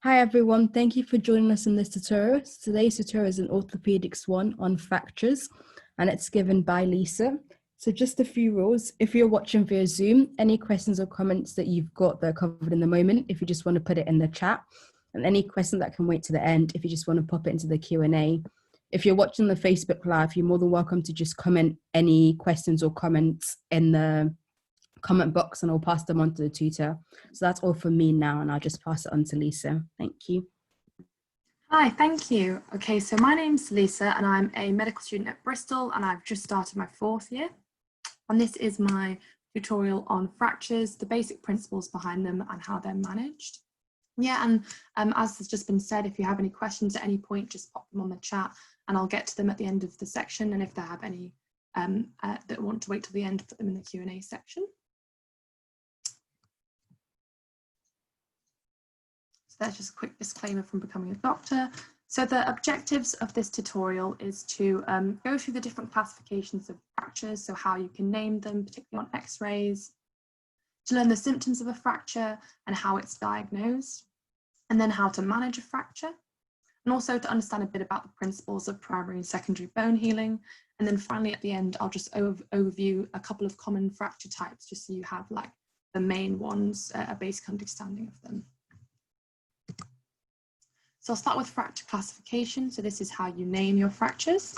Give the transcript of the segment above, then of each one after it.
Hi everyone, thank you for joining us in this tutorial. Today's tutorial is an Orthopaedics one on fractures, and it's given by Lisa. So just a few rules. If you're watching via Zoom, any questions or comments that you've got that are covered in the moment, if you just want to put it in the chat, and any questions that can wait to the end, if you just want to pop it into the Q&A. If you're watching the Facebook Live, you're more than welcome to just comment any questions or comments in the comment box and I'll pass them on to the tutor. So that's all from me now, and I'll just pass it on to Lisa. Thank you. Hi, thank you. Okay, so my name's Lisa and I'm a medical student at Bristol and I've just started my 4th year. And this is my tutorial on fractures, the basic principles behind them and how they're managed. Yeah, and as has just been said, if you have any questions at any point, just pop them on the chat and I'll get to them at the end of the section. And if they have any that want to wait till the end, put them in the Q&A section. That's just a quick disclaimer from becoming a doctor. So the objectives of this tutorial is to go through the different classifications of fractures, so how you can name them, particularly on x-rays, to learn the symptoms of a fracture and how it's diagnosed, and then how to manage a fracture, and also to understand a bit about the principles of primary and secondary bone healing. And then finally at the end, I'll just overview a couple of common fracture types, just so you have like the main ones, a basic understanding of them. So I'll start with fracture classification. So this is how you name your fractures.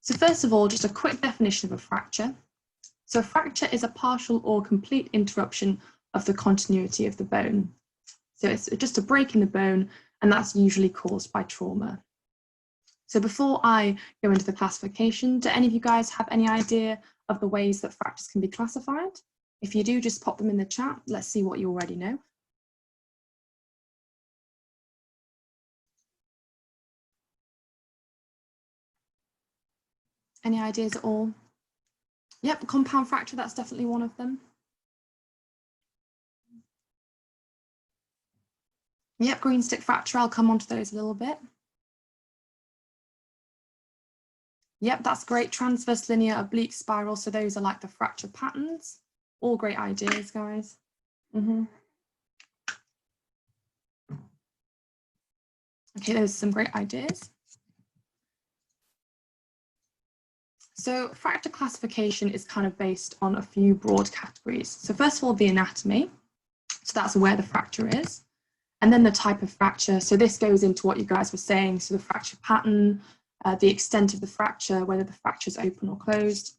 So first of all, just a quick definition of a fracture. So a fracture is a partial or complete interruption of the continuity of the bone. So it's just a break in the bone, and that's usually caused by trauma. So before I go into the classification, do any of you guys have any idea of the ways that fractures can be classified? If you do, just pop them in the chat. Let's see what you already know. Any ideas at all? Yep, compound fracture, that's definitely one of them. Yep, green stick fracture, I'll come on to those a little bit. Yep, that's great. Transverse linear, oblique spiral, so those are like the fracture patterns. All great ideas, guys. Okay, those are some great ideas. So fracture classification is kind of based on a few broad categories. So first of all, the anatomy. So that's where the fracture is. And then the type of fracture. So this goes into what you guys were saying. So the fracture pattern, the extent of the fracture, whether the fracture is open or closed,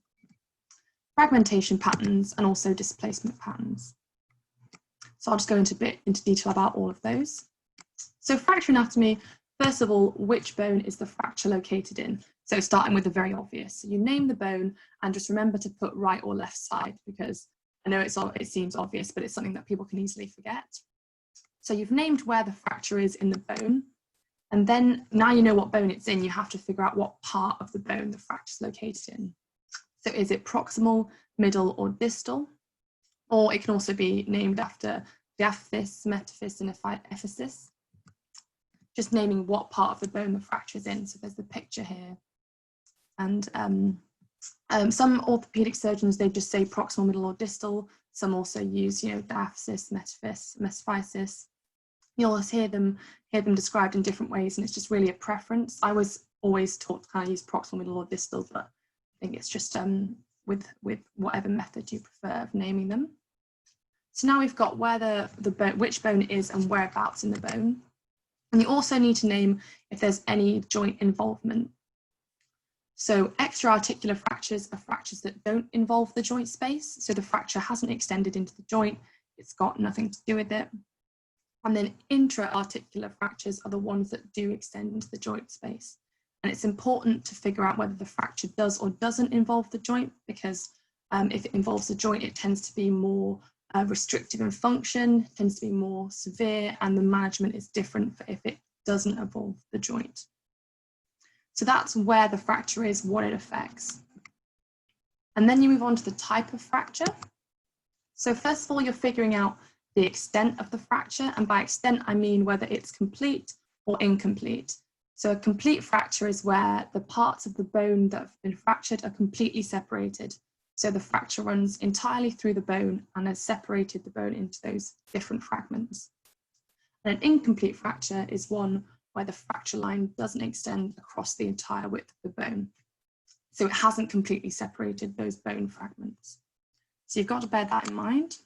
fragmentation patterns, and also displacement patterns. So I'll just go into a bit into detail about all of those. So fracture anatomy, first of all, which bone is the fracture located in? So starting with the very obvious. So you name the bone and just remember to put right or left side, because I know it seems obvious, but it's something that people can easily forget. So you've named where the fracture is in the bone. And then now you know what bone it's in, you have to figure out what part of the bone the fracture is located in. So is it proximal, middle, or distal? Or it can also be named after diaphysis, metaphysis, and epiphysis. Just naming what part of the bone the fracture is in. So there's the picture here. And some orthopedic surgeons, they just say proximal, middle, or distal. Some also use, diaphysis, metaphysis, metaphysis. You'll always hear them described in different ways, and it's just really a preference. I was always taught to kind of use proximal, middle, or distal, but I think it's just with whatever method you prefer of naming them. So now we've got where the bone, which bone is and whereabouts in the bone. And you also need to name if there's any joint involvement. So extra-articular fractures are fractures that don't involve the joint space. So the fracture hasn't extended into the joint, it's got nothing to do with it. And then intra-articular fractures are the ones that do extend into the joint space. And it's important to figure out whether the fracture does or doesn't involve the joint, because if it involves the joint, it tends to be more restrictive in function, tends to be more severe, and the management is different for if it doesn't involve the joint. So that's where the fracture is, what it affects. And then you move on to the type of fracture. So first of all, you're figuring out the extent of the fracture, and by extent I mean whether it's complete or incomplete. So a complete fracture is where the parts of the bone that have been fractured are completely separated. So the fracture runs entirely through the bone and has separated the bone into those different fragments. And an incomplete fracture is one where the fracture line doesn't extend across the entire width of the bone. So it hasn't completely separated those bone fragments. So you've got to bear that in mind.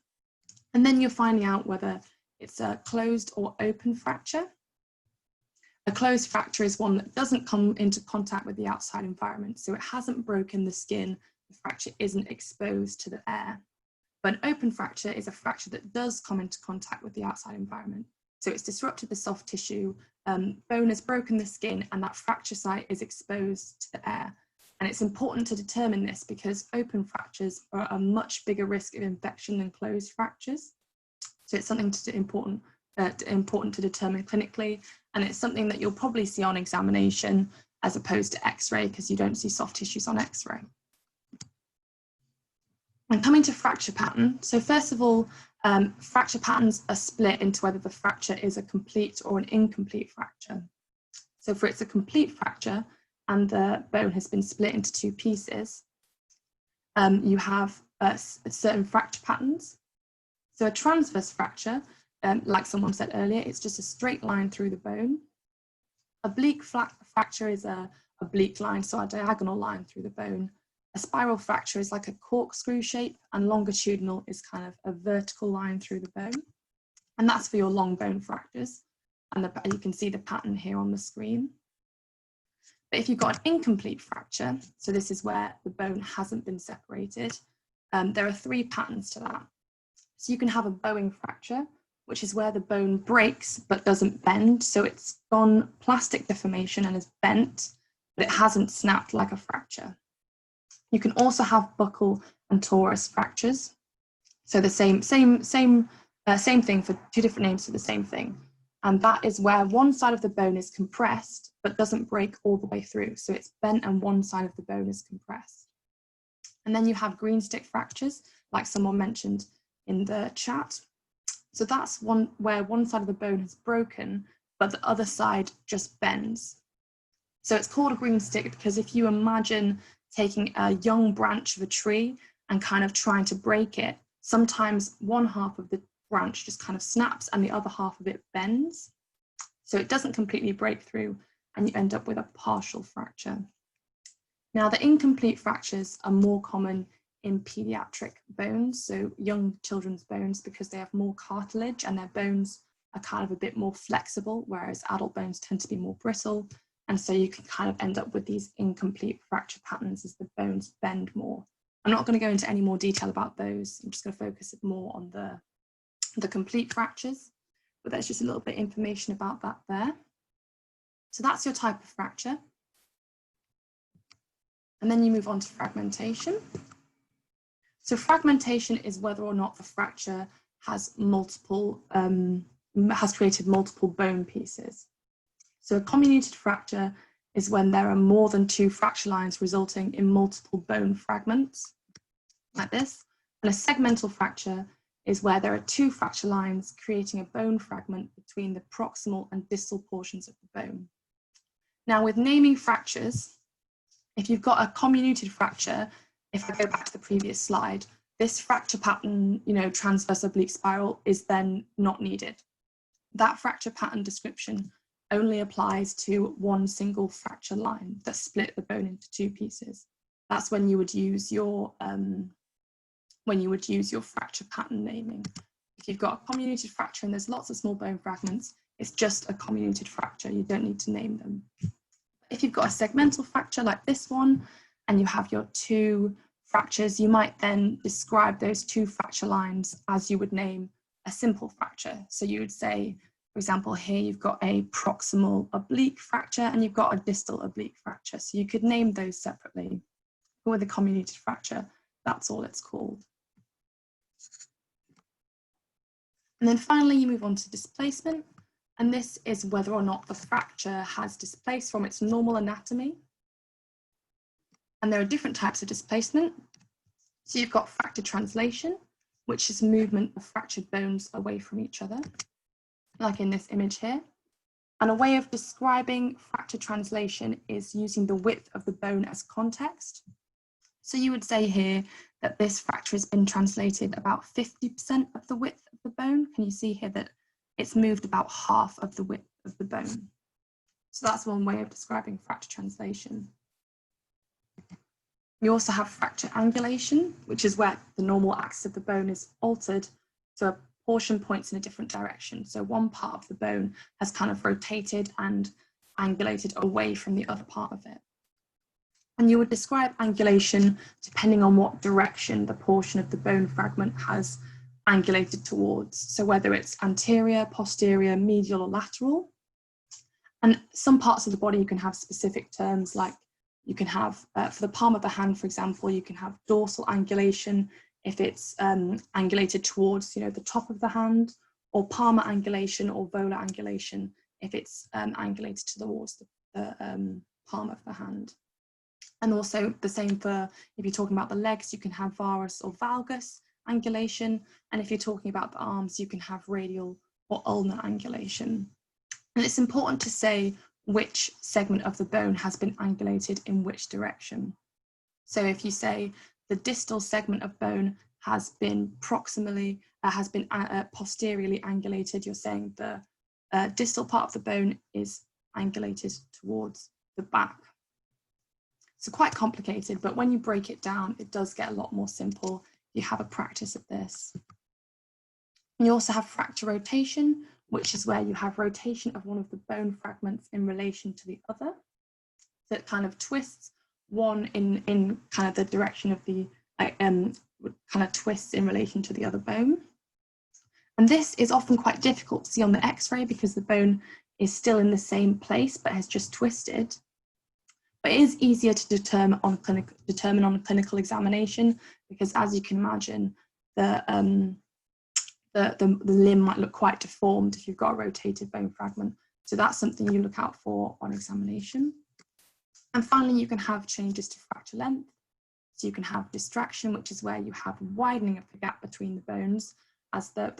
And then you're finding out whether it's a closed or open fracture. A closed fracture is one that doesn't come into contact with the outside environment. So it hasn't broken the skin, the fracture isn't exposed to the air. But an open fracture is a fracture that does come into contact with the outside environment. So it's disrupted the soft tissue, bone has broken the skin, and that fracture site is exposed to the air. And it's important to determine this because open fractures are a much bigger risk of infection than closed fractures. So it's something important to determine clinically, and it's something that you'll probably see on examination as opposed to X-ray because you don't see soft tissues on X-ray. And coming to fracture pattern, so first of all, fracture patterns are split into whether the fracture is a complete or an incomplete fracture. So for it's a complete fracture and the bone has been split into two pieces, you have certain fracture patterns. So a transverse fracture, like someone said earlier, it's just a straight line through the bone. Oblique fracture is a oblique line, so a diagonal line through the bone. A spiral fracture is like a corkscrew shape, and longitudinal is kind of a vertical line through the bone. And that's for your long bone fractures. And you can see the pattern here on the screen. But if you've got an incomplete fracture, so this is where the bone hasn't been separated, there are three patterns to that. So you can have a bowing fracture, which is where the bone breaks but doesn't bend. So it's gone plastic deformation and is bent, but it hasn't snapped like a fracture. You can also have buccal and torus fractures. So the same thing for two different names for the same thing. And that is where one side of the bone is compressed, but doesn't break all the way through. So it's bent and one side of the bone is compressed. And then you have green stick fractures, like someone mentioned in the chat. So that's one where one side of the bone is broken, but the other side just bends. So it's called a green stick because if you imagine taking a young branch of a tree and kind of trying to break it, sometimes one half of the branch just kind of snaps and the other half of it bends. So it doesn't completely break through and you end up with a partial fracture. Now the incomplete fractures are more common in pediatric bones, so young children's bones, because they have more cartilage and their bones are kind of a bit more flexible, whereas adult bones tend to be more brittle. And so you can kind of end up with these incomplete fracture patterns as the bones bend more. I'm not going to go into any more detail about those. I'm just going to focus more on the complete fractures, but there's just a little bit of information about that there. So that's your type of fracture. And then you move on to fragmentation. So fragmentation is whether or not the fracture has created multiple bone pieces. So a comminuted fracture is when there are more than two fracture lines resulting in multiple bone fragments, like this. And a segmental fracture is where there are two fracture lines creating a bone fragment between the proximal and distal portions of the bone. Now with naming fractures, if you've got a comminuted fracture, if I go back to the previous slide, this fracture pattern, transverse oblique spiral, is then not needed. That fracture pattern description only applies to one single fracture line that split the bone into two pieces. That's when you would use your fracture pattern naming. If you've got a comminuted fracture and there's lots of small bone fragments, it's just a comminuted fracture. You don't need to name them. If you've got a segmental fracture like this one, and you have your two fractures, you might then describe those two fracture lines as you would name a simple fracture. So you would say, for example, here you've got a proximal oblique fracture and you've got a distal oblique fracture. So you could name those separately. But with a comminuted fracture, that's all it's called. And then finally, you move on to displacement. And this is whether or not the fracture has displaced from its normal anatomy. And there are different types of displacement. So you've got fracture translation, which is movement of fractured bones away from each other, like in this image here. And a way of describing fracture translation is using the width of the bone as context. So you would say here that this fracture has been translated about 50% of the width of the bone. Can you see here that it's moved about half of the width of the bone. So that's one way of describing fracture translation. You also have fracture angulation, which is where the normal axis of the bone is altered, so a portion points in a different direction. So one part of the bone has kind of rotated and angulated away from the other part of it. And you would describe angulation depending on what direction the portion of the bone fragment has angulated towards. So whether it's anterior, posterior, medial, or lateral. And some parts of the body you can have specific terms, like you can have, for the palm of the hand, for example, you can have dorsal angulation if it's angulated towards, the top of the hand, or palmar angulation or volar angulation if it's angulated towards the palm of the hand. And also the same for, if you're talking about the legs, you can have varus or valgus angulation. And if you're talking about the arms, you can have radial or ulnar angulation. And it's important to say which segment of the bone has been angulated in which direction. So if you say the distal segment of bone has been posteriorly angulated, you're saying the distal part of the bone is angulated towards the back. So quite complicated, but when you break it down, it does get a lot more simple. You have a practice of this. And you also have fracture rotation, which is where you have rotation of one of the bone fragments in relation to the other. So it kind of twists one in kind of the direction of the, kind of twists in relation to the other bone. And this is often quite difficult to see on the X-ray because the bone is still in the same place but has just twisted. But it is easier to determine on a clinical examination because, as you can imagine, the limb might look quite deformed if you've got a rotated bone fragment. So that's something you look out for on examination. And finally, you can have changes to fracture length. So you can have distraction, which is where you have widening of the gap between the bones as the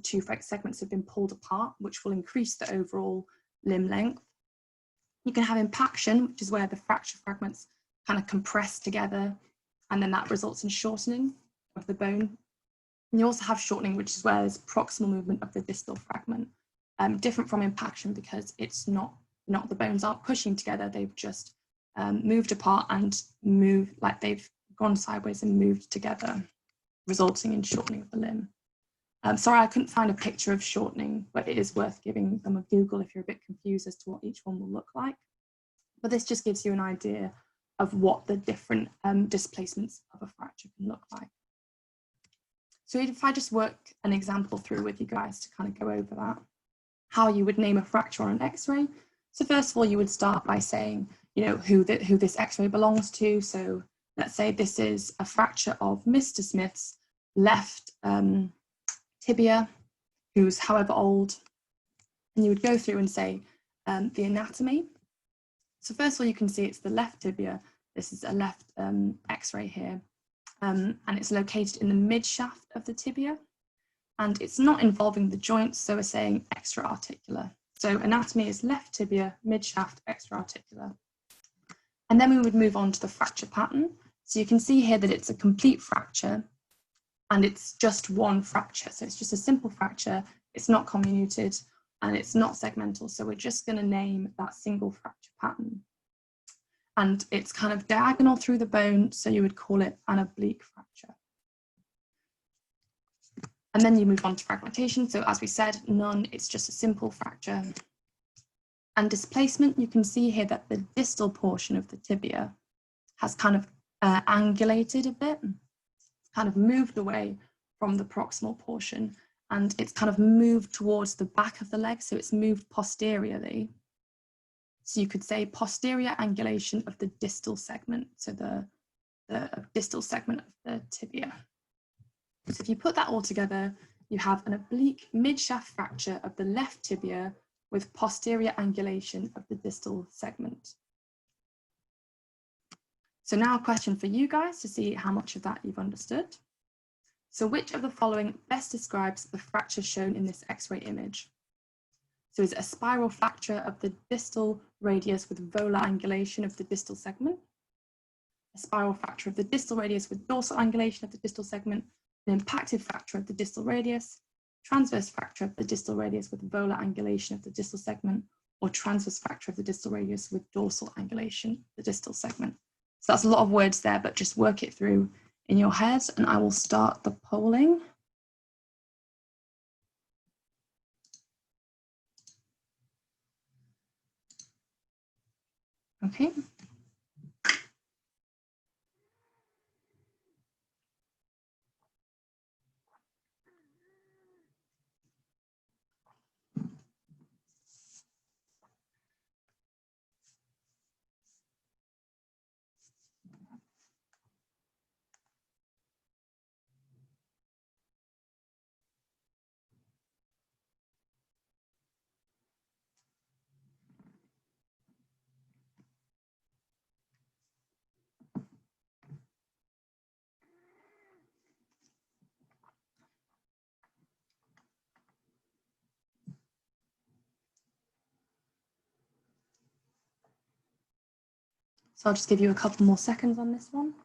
two segments have been pulled apart, which will increase the overall limb length. You can have impaction, which is where the fracture fragments kind of compress together, and then that results in shortening of the bone. And you also have shortening, which is where there's proximal movement of the distal fragment, different from impaction because it's not the bones aren't pushing together, they've just moved apart and moved, like they've gone sideways and moved together, resulting in shortening of the limb. Sorry, I couldn't find a picture of shortening, but it is worth giving them a Google if you're a bit confused as to what each one will look like. But this just gives you an idea of what the different displacements of a fracture can look like. So if I just work an example through with you guys to kind of go over that, how you would name a fracture on an X-ray. So first of all, you would start by saying, who this X-ray belongs to. So let's say this is a fracture of Mr. Smith's left tibia, who's however old, and you would go through and say the anatomy. So first of all, you can see it's the left tibia. This is a left X-ray here, and it's located in the mid-shaft of the tibia, and it's not involving the joints, so we're saying extra-articular. So anatomy is left tibia, mid-shaft, extra-articular. And then we would move on to the fracture pattern. So you can see here that it's a complete fracture, and it's just one fracture. So it's just a simple fracture, it's not comminuted, and it's not segmental. So we're just going to name that single fracture pattern. And it's kind of diagonal through the bone, so you would call it an oblique fracture. And then you move on to fragmentation. So as we said, none, it's just a simple fracture. And displacement, you can see here that the distal portion of the tibia has kind of angulated a bit, kind of moved away from the proximal portion, and it's kind of moved towards the back of the leg, so it's moved posteriorly. So you could say posterior angulation of the distal segment, so the distal segment of the tibia. So if you put that all together, you have an oblique mid-shaft fracture of the left tibia with posterior angulation of the distal segment. So now a question for you guys to see how much of that you've understood. So which of the following best describes the fracture shown in this X-ray image? So is it a spiral fracture of the distal radius with volar angulation of the distal segment? A spiral fracture of the distal radius with dorsal angulation of the distal segment? An impacted fracture of the distal radius? transverse fracture of the distal radius with volar angulation of the distal segment, or transverse fracture of the distal radius with dorsal angulation of the distal segment. So that's a lot of words there, but just work it through in your head, and I will start the polling. Okay. So I'll just give you a couple more seconds on this one.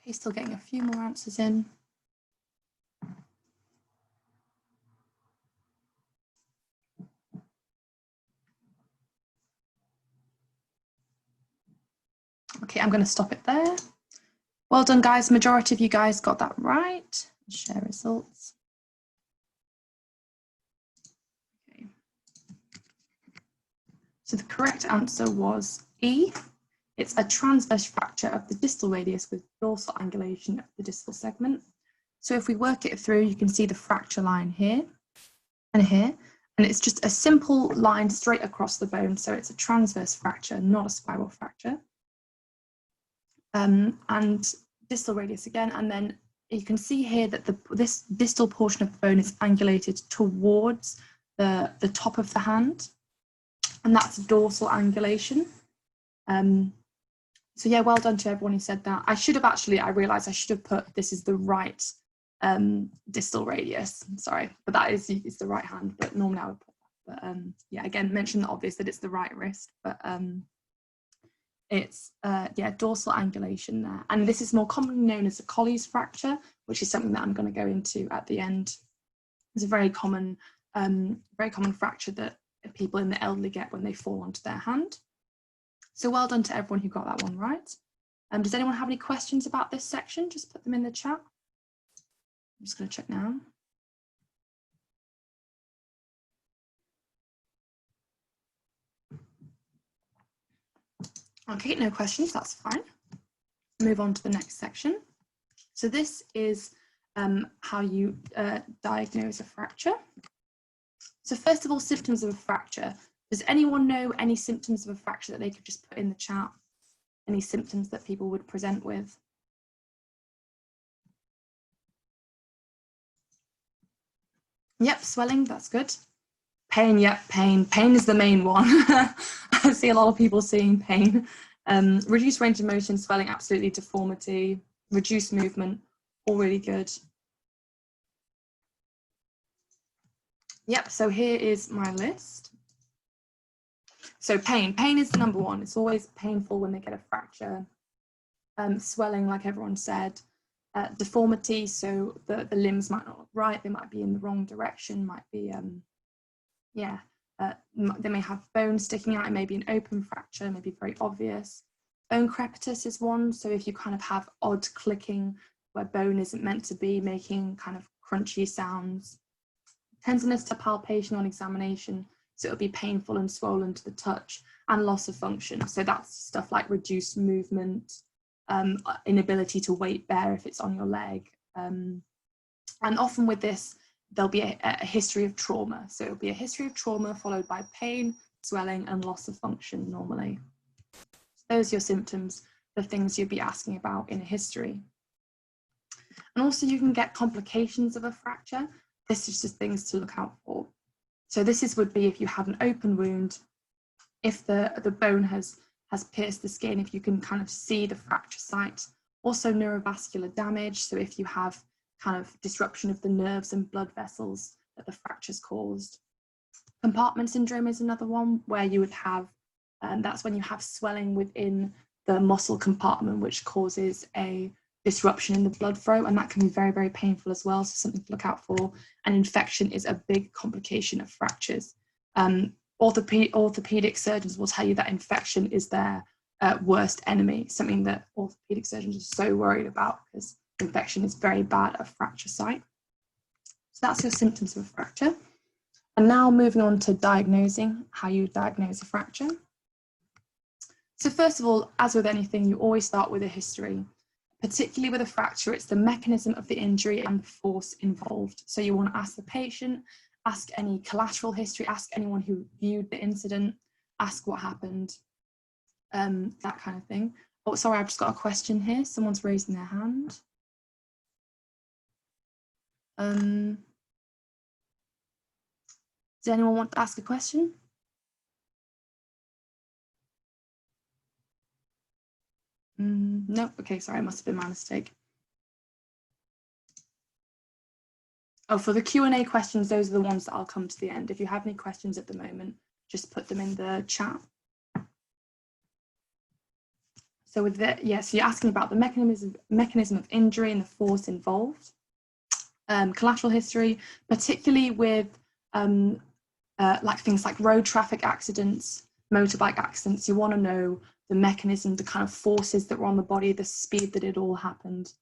Okay, still getting a few more answers in. Okay, I'm going to stop it there. Well done, guys. Majority of you guys got that right. Share results. Okay. So the correct answer was E. It's a transverse fracture of the distal radius with dorsal angulation of the distal segment. So if we work it through, you can see the fracture line here and here, and it's just a simple line straight across the bone. So it's a transverse fracture, not a spiral fracture. And distal radius again, and then you can see here that this distal portion of the bone is angulated towards the top of the hand, and that's dorsal angulation. So yeah, well done to everyone who said that. I realized I should have put this is the right distal radius, sorry, but that is the right hand, but normally I would put that. But yeah, again, mention the obvious that it's the right wrist, but it's yeah, dorsal angulation there. And this is more commonly known as a Colles fracture, which is something that I'm going to go into at the end. It's a very common fracture that people in the elderly get when they fall onto their hand. So well done to everyone who got that one right. Does anyone have any questions about this section? Just put them in the chat. I'm just going to check now. Okay, no questions, that's fine. Move on to the next section. So this is how you diagnose a fracture. So first of all, symptoms of a fracture. Does anyone know any symptoms of a fracture that they could just put in the chat? Any symptoms that people would present with? Yep, swelling, that's good. Pain, yep, pain. Pain is the main one. I see a lot of people seeing pain. Reduced range of motion, swelling, absolutely. Deformity, reduced movement, all really good. Yep, so here is my list. So pain is the number one. It's always painful when they get a fracture. Swelling, like everyone said. Deformity, so the limbs might not look right, they might be in the wrong direction, might be, they may have bone sticking out, it may be an open fracture, may be very obvious. Bone crepitus is one, so if you kind of have odd clicking where bone isn't meant to be, making kind of crunchy sounds. Tenderness to palpation on examination, so it'll be painful and swollen to the touch, and loss of function. So that's stuff like reduced movement, inability to weight bear if it's on your leg. And often with this, there'll be a history of trauma. So it'll be a history of trauma followed by pain, swelling, and loss of function normally. So those are your symptoms, the things you'll be asking about in a history. And also you can get complications of a fracture. This is just things to look out for. So this would be if you have an open wound, if the bone has pierced the skin, if you can kind of see the fracture site. Also neurovascular damage, so if you have kind of disruption of the nerves and blood vessels that the fracture's caused. Compartment syndrome is another one where you would have, that's when you have swelling within the muscle compartment, which causes a disruption in the blood flow, and that can be very, very painful as well, so something to look out for. And infection is a big complication of fractures. Orthopaedic surgeons will tell you that infection is their worst enemy, something that orthopaedic surgeons are so worried about because infection is very bad at a fracture site. So that's your symptoms of a fracture. And now moving on to diagnosing, how you diagnose a fracture. So first of all, as with anything, you always start with a history. Particularly with a fracture, it's the mechanism of the injury and the force involved. So you want to ask the patient, ask any collateral history, ask anyone who viewed the incident, ask what happened, that kind of thing. Oh, sorry, I've just got a question here. Someone's raising their hand. Does anyone want to ask a question? No, okay, sorry, it must have been my mistake. Oh, for the Q&A questions, those are the ones that I'll come to the end. If you have any questions at the moment, just put them in the chat. So with the, so you're asking about the mechanism of injury and the force involved. Collateral history, particularly with like things like road traffic accidents, motorbike accidents, you want to know the mechanism, the kind of forces that were on the body, the speed that it all happened,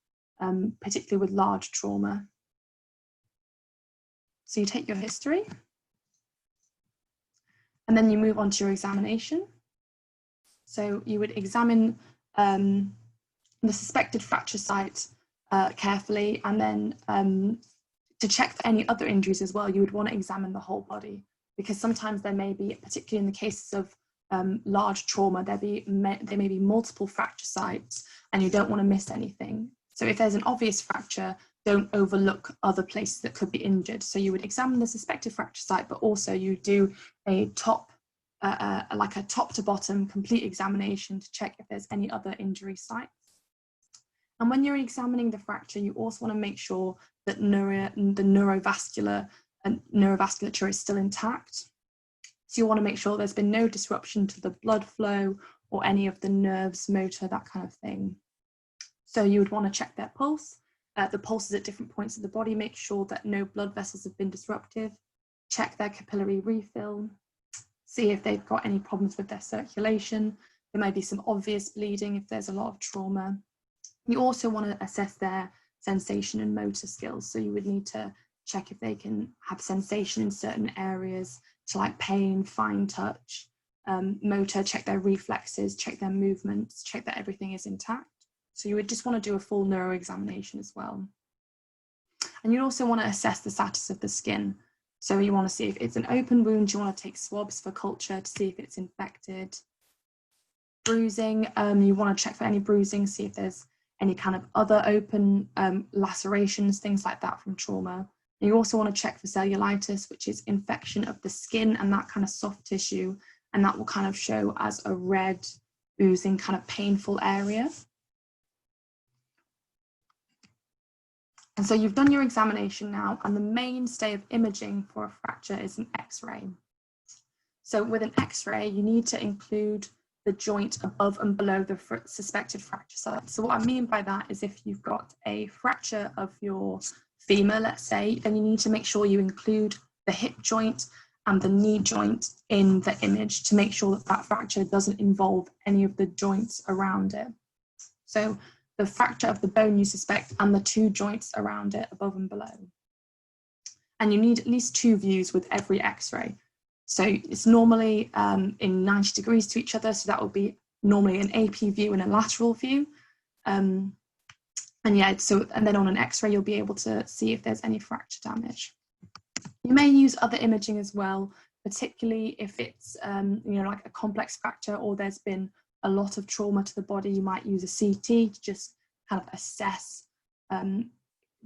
particularly with large trauma. So you take your history, and then you move on to your examination. So you would examine the suspected fracture site carefully, and then to check for any other injuries as well, you would want to examine the whole body, because sometimes there may be, particularly in the cases of large trauma, there may be multiple fracture sites and you don't want to miss anything. So if there's an obvious fracture, don't overlook other places that could be injured. So you would examine the suspected fracture site, but also you do a like a top to bottom complete examination to check if there's any other injury sites. And when you're examining the fracture, you also want to make sure that the neurovasculature is still intact. So you want to make sure there's been no disruption to the blood flow or any of the nerves, motor, that kind of thing. So you would want to check their pulse. The pulses at different points of the body, make sure that no blood vessels have been disrupted. Check their capillary refill. See if they've got any problems with their circulation. There may be some obvious bleeding if there's a lot of trauma. You also want to assess their sensation and motor skills. So you would need to check if they can have sensation in certain areas, to like pain, fine touch, motor, check their reflexes, check their movements, check that everything is intact. So you would just want to do a full neuro examination as well. And you also want to assess the status of the skin. So you want to see if it's an open wound, you want to take swabs for culture to see if it's infected. Bruising, you want to check for any bruising, see if there's any kind of other open lacerations, things like that from trauma. And you also want to check for cellulitis, which is infection of the skin and that kind of soft tissue, and that will kind of show as a red, oozing, kind of painful area. And so you've done your examination now, and the mainstay of imaging for a fracture is an X-ray. So with an X-ray, you need to include the joint above and below the suspected fracture site. So what I mean by that is if you've got a fracture of your femur, let's say, then you need to make sure you include the hip joint and the knee joint in the image to make sure that that fracture doesn't involve any of the joints around it. So the fracture of the bone you suspect and the two joints around it above and below. And you need at least 2 views with every X-ray. So it's normally in 90 degrees to each other. So that would be normally an AP view and a lateral view. And then on an X-ray, you'll be able to see if there's any fracture damage. You may use other imaging as well, particularly if it's like a complex fracture or there's been a lot of trauma to the body. You might use a CT to just kind of assess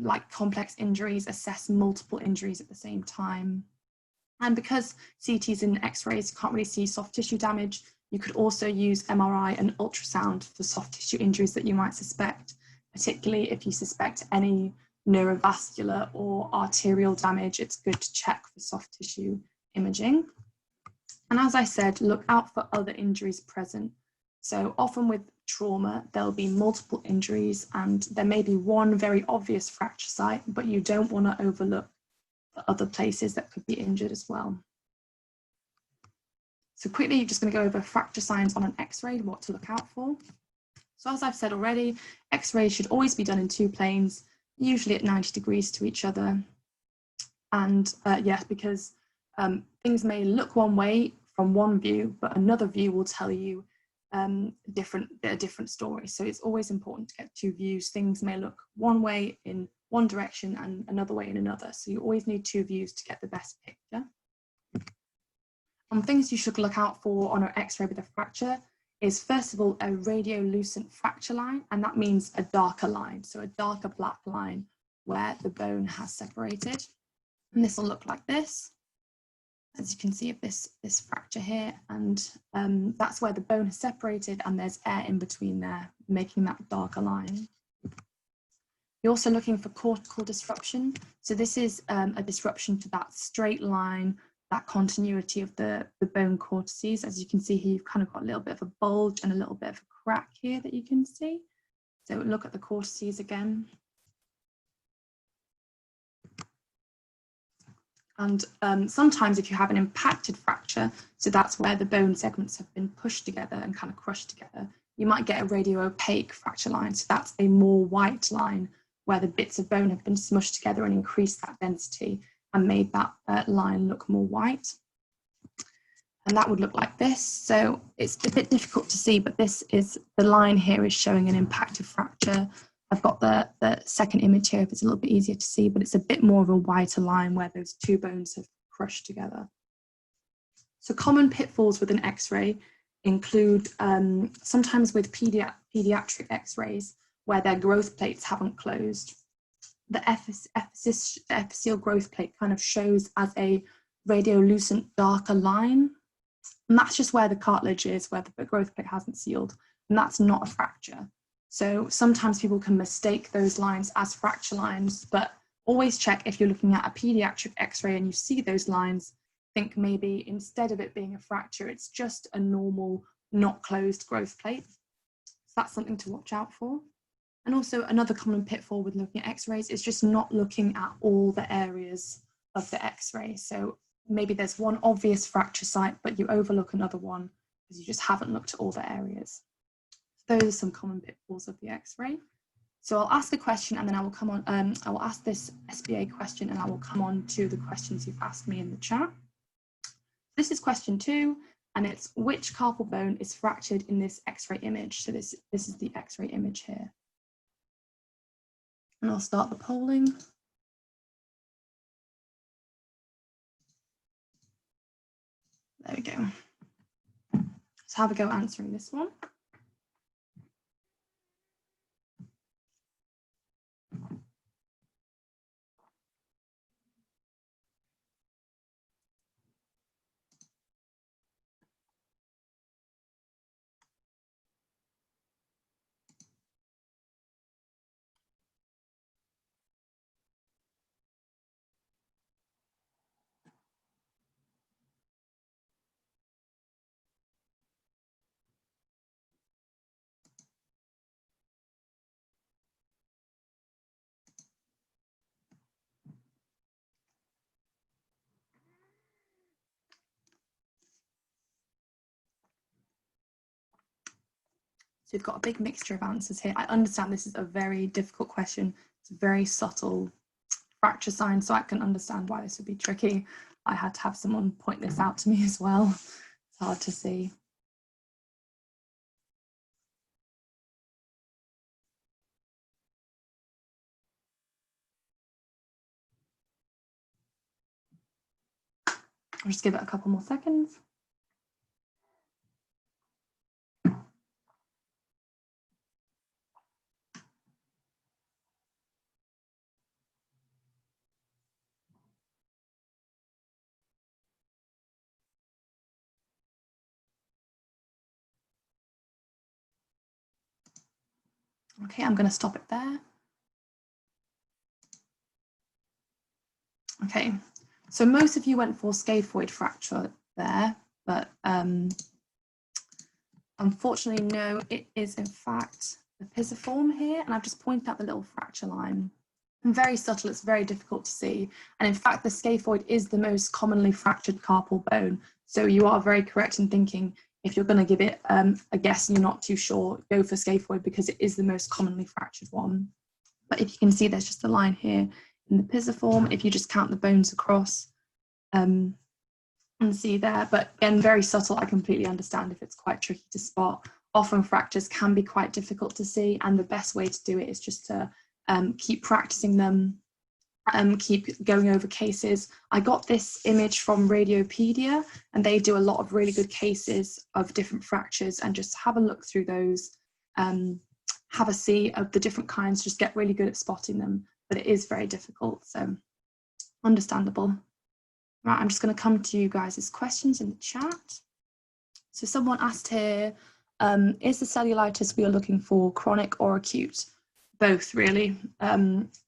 like complex injuries, assess multiple injuries at the same time. And because CTs and X-rays can't really see soft tissue damage, you could also use MRI and ultrasound for soft tissue injuries that you might suspect, particularly if you suspect any neurovascular or arterial damage. It's good to check for soft tissue imaging. And as I said, look out for other injuries present. So often with trauma, there'll be multiple injuries and there may be one very obvious fracture site, but you don't want to overlook the other places that could be injured as well. So quickly, you're just going to go over fracture signs on an X-ray and what to look out for. So as I've said already, X-rays should always be done in two planes, usually at 90 degrees to each other. And yes, because things may look one way from one view, but another view will tell you a different story. So it's always important to get two views. Things may look one way in one direction and another way in another. So you always need two views to get the best picture. Things you should look out for on an X-ray with a fracture is, first of all, a radiolucent fracture line, and that means a darker line, so a darker black line where the bone has separated. And this will look like this, as you can see of this fracture here, and that's where the bone has separated and there's air in between there, making that darker line. You're also looking for cortical disruption. So this is a disruption to that straight line, that continuity of the bone cortices. As you can see here, you've kind of got a little bit of a bulge and a little bit of a crack here that you can see. So look at the cortices again. And sometimes if you have an impacted fracture, so that's where the bone segments have been pushed together and kind of crushed together, you might get a radio-opaque fracture line. So that's a more white line where the bits of bone have been smushed together and increased that density and made that line look more white. And that would look like this. So it's a bit difficult to see, but this is, the line here is showing an impacted fracture. I've got the second image here if it's a little bit easier to see, but it's a bit more of a whiter line where those two bones have crushed together. So common pitfalls with an X-ray include sometimes with pediatric X-rays where their growth plates haven't closed. The epiphyseal growth plate kind of shows as a radiolucent darker line. And that's just where the cartilage is, where the growth plate hasn't sealed. And that's not a fracture. So sometimes people can mistake those lines as fracture lines, but always check if you're looking at a pediatric X-ray and you see those lines, think maybe instead of it being a fracture, it's just a normal, not closed growth plate. So that's something to watch out for. And also another common pitfall with looking at X-rays is just not looking at all the areas of the X-ray. So maybe there's one obvious fracture site, but you overlook another one because you just haven't looked at all the areas. Those are some common pitfalls of the X-ray. So I'll ask a question and then I will come on, I will ask this SBA question and I will come on to the questions you've asked me in the chat. This is question 2, and it's which carpal bone is fractured in this X-ray image? So this is the X-ray image here. And I'll start the polling. There we go. Let's have a go answering this one. So we've got a big mixture of answers here. I understand this is a very difficult question. It's a very subtle fracture sign, so I can understand why this would be tricky. I had to have someone point this out to me as well. It's hard to see. I'll just give it a couple more seconds. Okay, I'm going to stop it there. Okay, so most of you went for scaphoid fracture there, but unfortunately, no, it is in fact the pisiform here, and I've just pointed out the little fracture line. And very subtle, it's very difficult to see. And in fact, the scaphoid is the most commonly fractured carpal bone. So you are very correct in thinking if you're going to give it a guess and you're not too sure, go for scaphoid because it is the most commonly fractured one. But if you can see, there's just a line here in the pisiform, if you just count the bones across and see there. But again, very subtle. I completely understand if it's quite tricky to spot. Often fractures can be quite difficult to see, and the best way to do it is just to keep practicing them, keep going over cases. I got this image from Radiopedia, and they do a lot of really good cases of different fractures, and just have a look through those, have a see of the different kinds, just get really good at spotting them. But it is very difficult, so understandable. Right, I'm just going to come to you guys' questions in the chat. So someone asked here, is the cellulitis we are looking for chronic or acute? Both, really.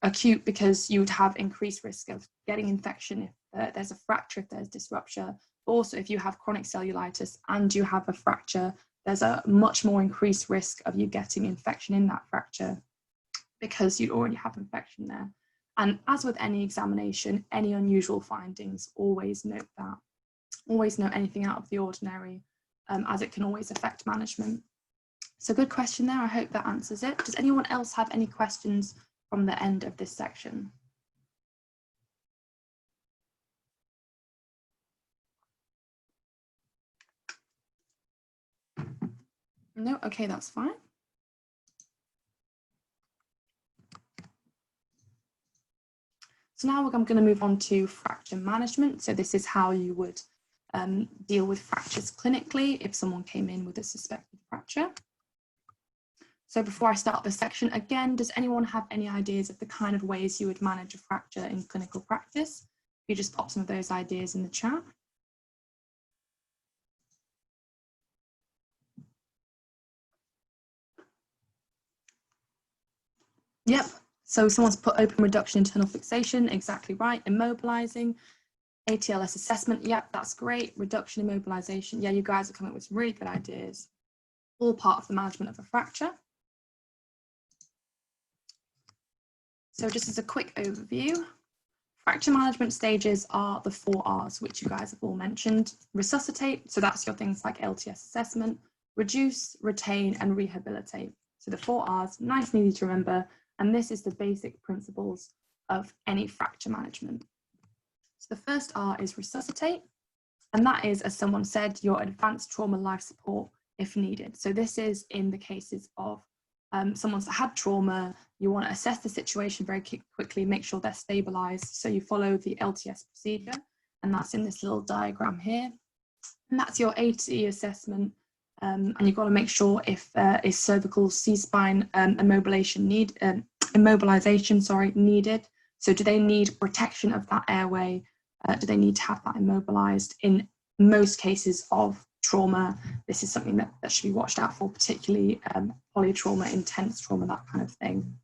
Acute because you would have increased risk of getting infection if there's a fracture, if there's disruption. Also, if you have chronic cellulitis and you have a fracture, there's a much more increased risk of you getting infection in that fracture because you already have infection there. And as with any examination, any unusual findings, always note that. Always note anything out of the ordinary, as it can always affect management. So good question there, I hope that answers it. Does anyone else have any questions from the end of this section? No, okay, that's fine. So now I'm going to move on to fracture management. So this is how you would deal with fractures clinically if someone came in with a suspected fracture. So before I start this section, again, does anyone have any ideas of the kind of ways you would manage a fracture in clinical practice? You just pop some of those ideas in the chat. Yep, so someone's put open reduction, internal fixation, exactly right, immobilizing, ATLS assessment, yep, that's great, reduction, immobilization, yeah, you guys are coming up with some really good ideas, all part of the management of a fracture. So just as a quick overview, fracture management stages are the 4 R's, which you guys have all mentioned. Resuscitate, so that's your things like LTS assessment, reduce, retain, and rehabilitate. So the 4 R's, nice and easy to remember, and this is the basic principles of any fracture management. So the first R is resuscitate, and that is, as someone said, your advanced trauma life support if needed. So this is in the cases of someone's had trauma, you want to assess the situation very quickly, make sure they're stabilized. So you follow the LTS procedure, and that's in this little diagram here. And that's your A to E assessment. And you've got to make sure if is cervical C-spine immobilization needed. So do they need protection of that airway? Do they need to have that immobilized? In most cases of trauma, this is something that should be watched out for, particularly polytrauma, intense trauma, that kind of thing.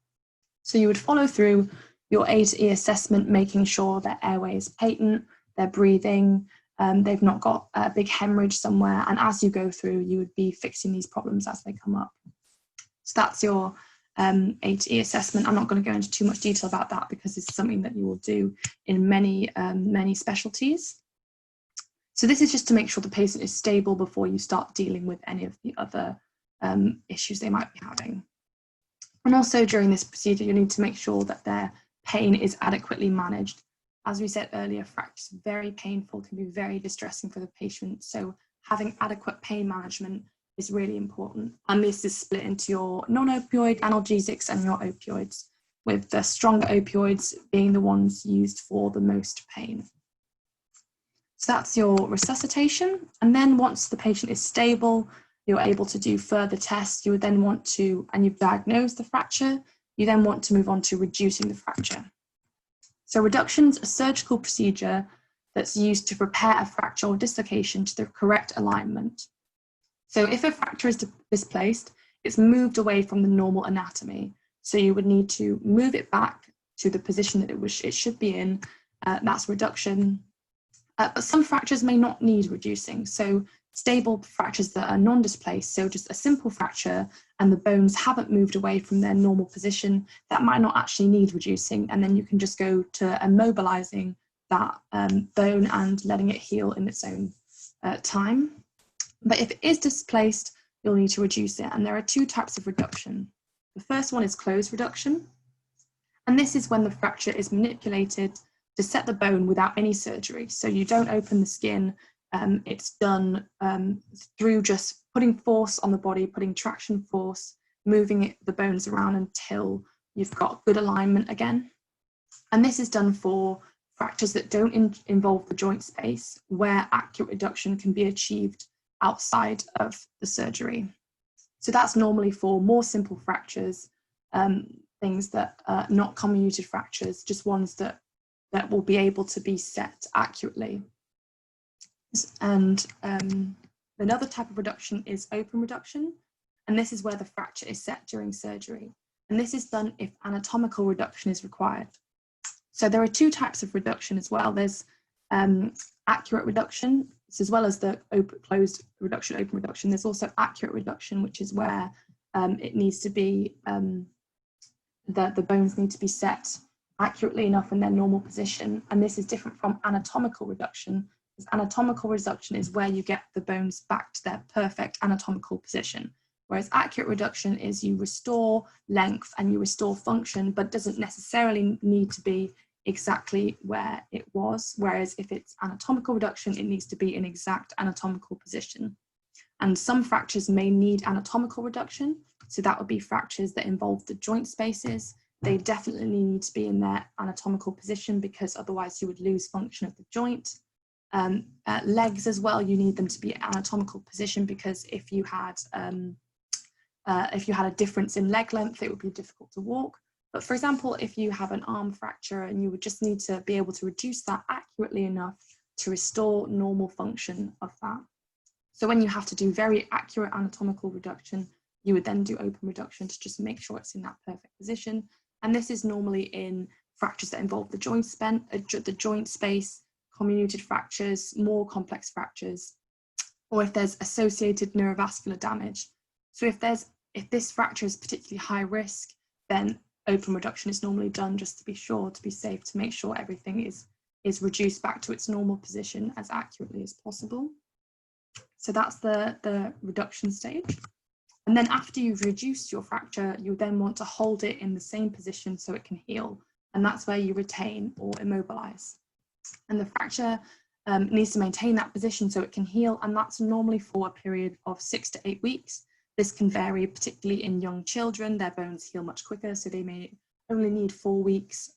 So you would follow through your A to E assessment, making sure their airway is patent, they're breathing, they've not got a big hemorrhage somewhere, and as you go through, you would be fixing these problems as they come up. So that's your A to E assessment. I'm not going to go into too much detail about that because it's something that you will do in many specialties. So this is just to make sure the patient is stable before you start dealing with any of the other issues they might be having. And also during this procedure, you need to make sure that their pain is adequately managed. As we said earlier, fractures are very painful, can be very distressing for the patient. So having adequate pain management is really important. And this is split into your non-opioid analgesics and your opioids, with the stronger opioids being the ones used for the most pain. So that's your resuscitation. And then once the patient is stable, you're able to do further tests. You would then want to, and you've diagnosed the fracture, you then want to move on to reducing the fracture. So reduction's a surgical procedure that's used to repair a fracture or dislocation to the correct alignment. So if a fracture is displaced, it's moved away from the normal anatomy. So you would need to move it back to the position that it should be in. That's reduction. But some fractures may not need reducing. So stable fractures that are non-displaced, so just a simple fracture and the bones haven't moved away from their normal position, that might not actually need reducing. And then you can just go to immobilizing that bone and letting it heal in its own time. But if it is displaced, you'll need to reduce it. And there are two types of reduction. The first one is closed reduction. And this is when the fracture is manipulated to set the bone without any surgery. So you don't open the skin. It's done through just putting force on the body, putting traction force, moving the bones around until you've got good alignment again. And this is done for fractures that don't involve the joint space, where accurate reduction can be achieved outside of the surgery. So that's normally for more simple fractures, things that are not comminuted fractures, just ones that will be able to be set accurately. And another type of reduction is open reduction, and this is where the fracture is set during surgery. And this is done if anatomical reduction is required. So there are two types of reduction as well. There's accurate reduction, as well as the closed reduction, open reduction. There's also accurate reduction, which is where it needs to be, the bones need to be set accurately enough in their normal position. And this is different from anatomical reduction, because anatomical reduction is where you get the bones back to their perfect anatomical position. Whereas accurate reduction is you restore length and you restore function, but doesn't necessarily need to be exactly where it was. Whereas if it's anatomical reduction, it needs to be in exact anatomical position. And some fractures may need anatomical reduction. So that would be fractures that involve the joint spaces. They definitely need to be in their anatomical position, because otherwise you would lose function of the joint. Legs as well, you need them to be anatomical position, because if you had a difference in leg length, it would be difficult to walk. But for example, if you have an arm fracture, and you would just need to be able to reduce that accurately enough to restore normal function of that. So when you have to do very accurate anatomical reduction, you would then do open reduction to just make sure it's in that perfect position. And this is normally in fractures that involve the joint space, comminuted fractures, more complex fractures, or if there's associated neurovascular damage. So if this fracture is particularly high risk, then open reduction is normally done just to be sure, to be safe, to make sure everything is reduced back to its normal position as accurately as possible. So that's the reduction stage. And then after you've reduced your fracture, you then want to hold it in the same position so it can heal. And that's where you retain or immobilize. And the fracture needs to maintain that position so it can heal. And that's normally for a period of 6 to 8 weeks. This can vary, particularly in young children. Their bones heal much quicker, so they may only need 4 weeks.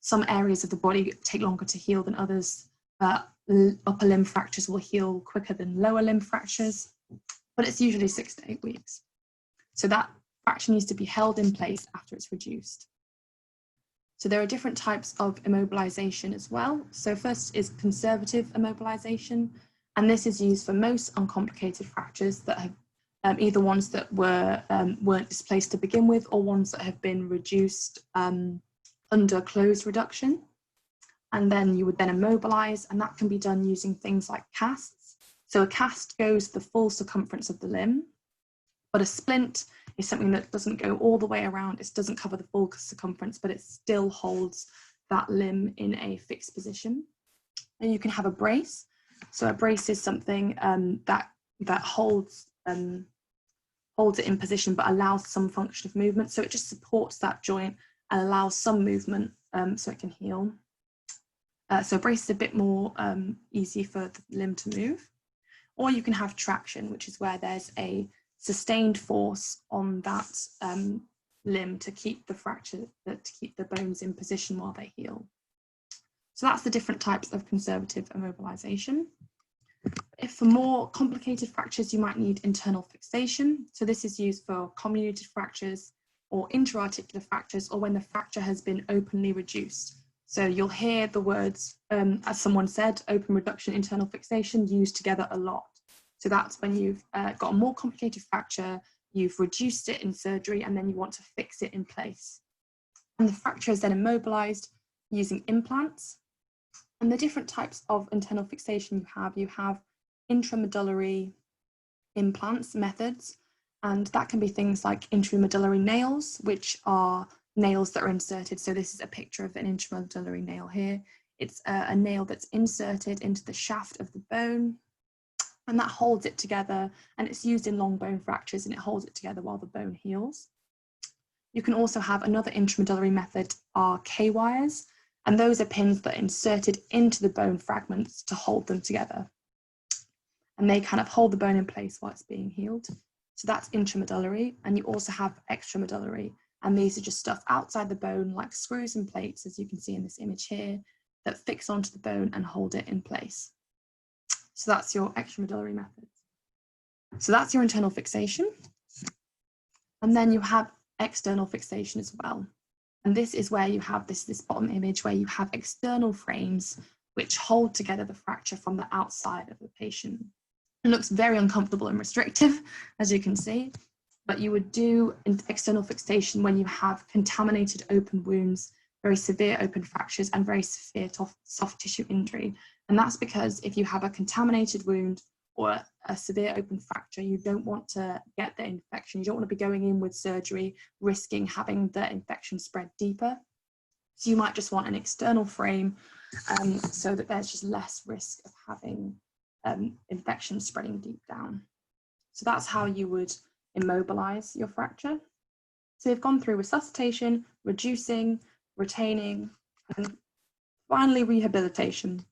Some areas of the body take longer to heal than others. Upper limb fractures will heal quicker than lower limb fractures, but it's usually 6 to 8 weeks. So that fracture needs to be held in place after it's reduced. So there are different types of immobilization as well. So first is conservative immobilization, and this is used for most uncomplicated fractures that have either ones that weren't displaced to begin with, or ones that have been reduced under closed reduction. And then you would then immobilize, and that can be done using things like casts. So a cast goes the full circumference of the limb, but a splint is something that doesn't go all the way around. It doesn't cover the full circumference, but it still holds that limb in a fixed position. And you can have a brace. So a brace is something that holds it in position but allows some function of movement. So it just supports that joint and allows some movement so it can heal. So a brace is a bit more easy for the limb to move. Or you can have traction, which is where there's a sustained force on that limb to keep to keep the bones in position while they heal. So that's the different types of conservative immobilization. If for more complicated fractures, you might need internal fixation. So this is used for comminuted fractures or interarticular fractures, or when the fracture has been openly reduced. So you'll hear the words, as someone said, open reduction, internal fixation used together a lot. So that's when you've got a more complicated fracture, you've reduced it in surgery, and then you want to fix it in place. And the fracture is then immobilized using implants. And the different types of internal fixation you have intramedullary implants methods, and that can be things like intramedullary nails, which are nails that are inserted. So this is a picture of an intramedullary nail here. It's a nail that's inserted into the shaft of the bone, and that holds it together, and it's used in long bone fractures, and it holds it together while the bone heals. You can also have another intramedullary method, are K-wires, and those are pins that are inserted into the bone fragments to hold them together. And they kind of hold the bone in place while it's being healed. So that's intramedullary, and you also have extramedullary, and these are just stuff outside the bone, like screws and plates, as you can see in this image here, that fix onto the bone and hold it in place. So that's your extramedullary methods. So that's your internal fixation. And then you have external fixation as well. And this is where you have this bottom image where you have external frames which hold together the fracture from the outside of the patient. It looks very uncomfortable and restrictive, as you can see, but you would do external fixation when you have contaminated open wounds, very severe open fractures, and very severe soft tissue injury. And that's because if you have a contaminated wound or a severe open fracture, you don't want to get the infection. You don't want to be going in with surgery, risking having the infection spread deeper. So you might just want an external frame so that there's just less risk of having infection spreading deep down. So that's how you would immobilize your fracture. So we've gone through resuscitation, reducing, retaining, and finally rehabilitation.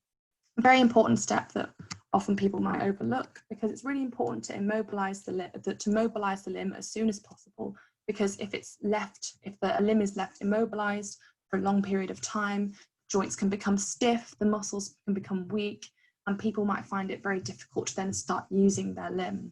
A very important step that often people might overlook, because it's really important to mobilize the limb as soon as possible, because if the limb is left immobilized for a long period of time, joints can become stiff, the muscles can become weak, and people might find it very difficult to then start using their limb.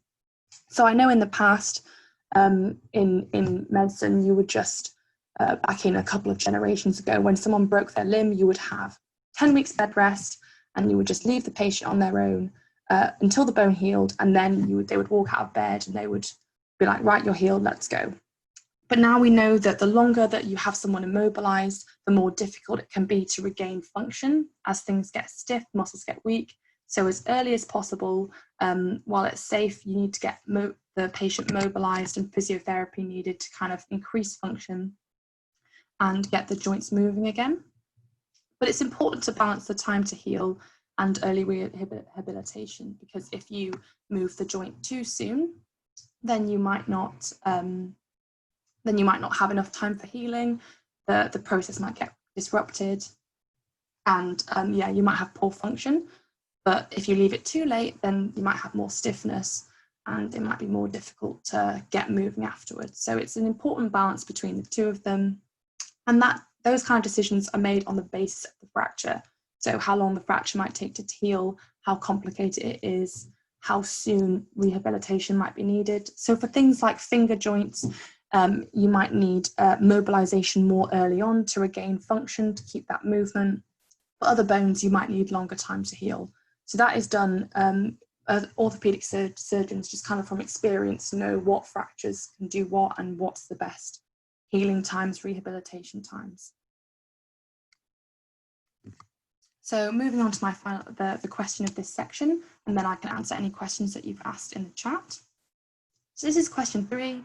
So I know in the past, in medicine, you would just, back in a couple of generations ago, when someone broke their limb, you would have 10 weeks bed rest, and you would just leave the patient on their own until the bone healed, and then they would walk out of bed and they would be like, right, you're healed, let's go. But now we know that the longer that you have someone immobilized, the more difficult it can be to regain function as things get stiff, muscles get weak. So as early as possible, while it's safe, you need to get the patient mobilized and physiotherapy needed to kind of increase function and get the joints moving again. But it's important to balance the time to heal and early rehabilitation, because if you move the joint too soon, then you might not have enough time for healing. The process might get disrupted, and you might have poor function. But if you leave it too late, then you might have more stiffness, and it might be more difficult to get moving afterwards. So it's an important balance between the two of them, and those kind of decisions are made on the basis of the fracture. So how long the fracture might take to heal, how complicated it is, how soon rehabilitation might be needed. So for things like finger joints, you might need mobilization more early on to regain function, to keep that movement. For other bones, you might need longer time to heal. So that is done, orthopedic surgeons just kind of from experience know what fractures can do what and what's the best healing times, rehabilitation times. So moving on to my final, the question of this section, and then I can answer any questions that you've asked in the chat. So this is question 3.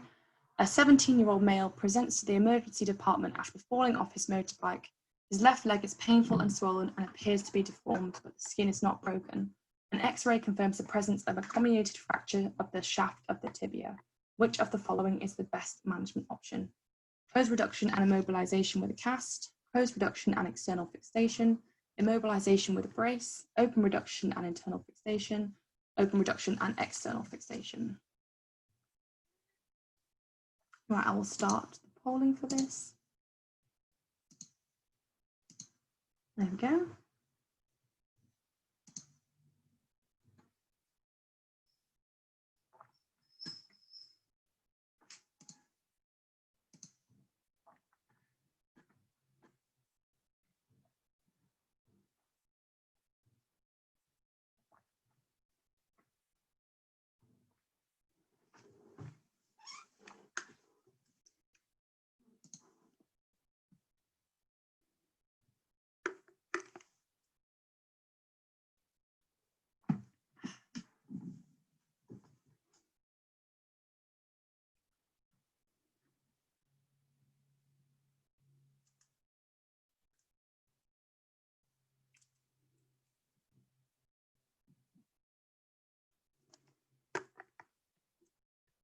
A 17-year-old male presents to the emergency department after falling off his motorbike. His left leg is painful and swollen and appears to be deformed, but the skin is not broken. An X-ray confirms the presence of a comminuted fracture of the shaft of the tibia. Which of the following is the best management option? Closed reduction and immobilization with a cast, closed reduction and external fixation, immobilization with a brace, open reduction and internal fixation, open reduction and external fixation. Right, I will start the polling for this. There we go.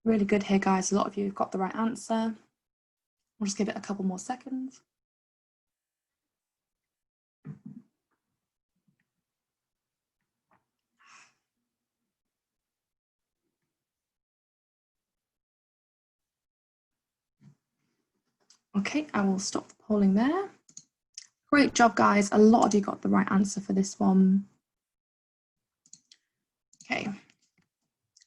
Really good here, guys. A lot of you have got the right answer. We'll just give it a couple more seconds. Okay, I will stop the polling there. Great job, guys. A lot of you got the right answer for this one. Okay.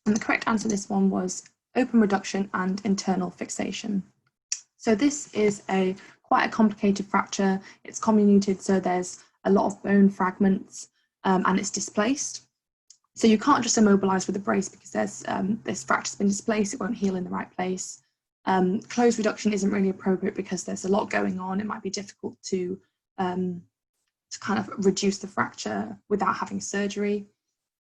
And the correct answer to this one was open reduction and internal fixation. So this is quite a complicated fracture. It's comminuted, so there's a lot of bone fragments and it's displaced. So you can't just immobilize with a brace because there's this fracture's been displaced, it won't heal in the right place. Closed reduction isn't really appropriate because there's a lot going on. It might be difficult to kind of reduce the fracture without having surgery.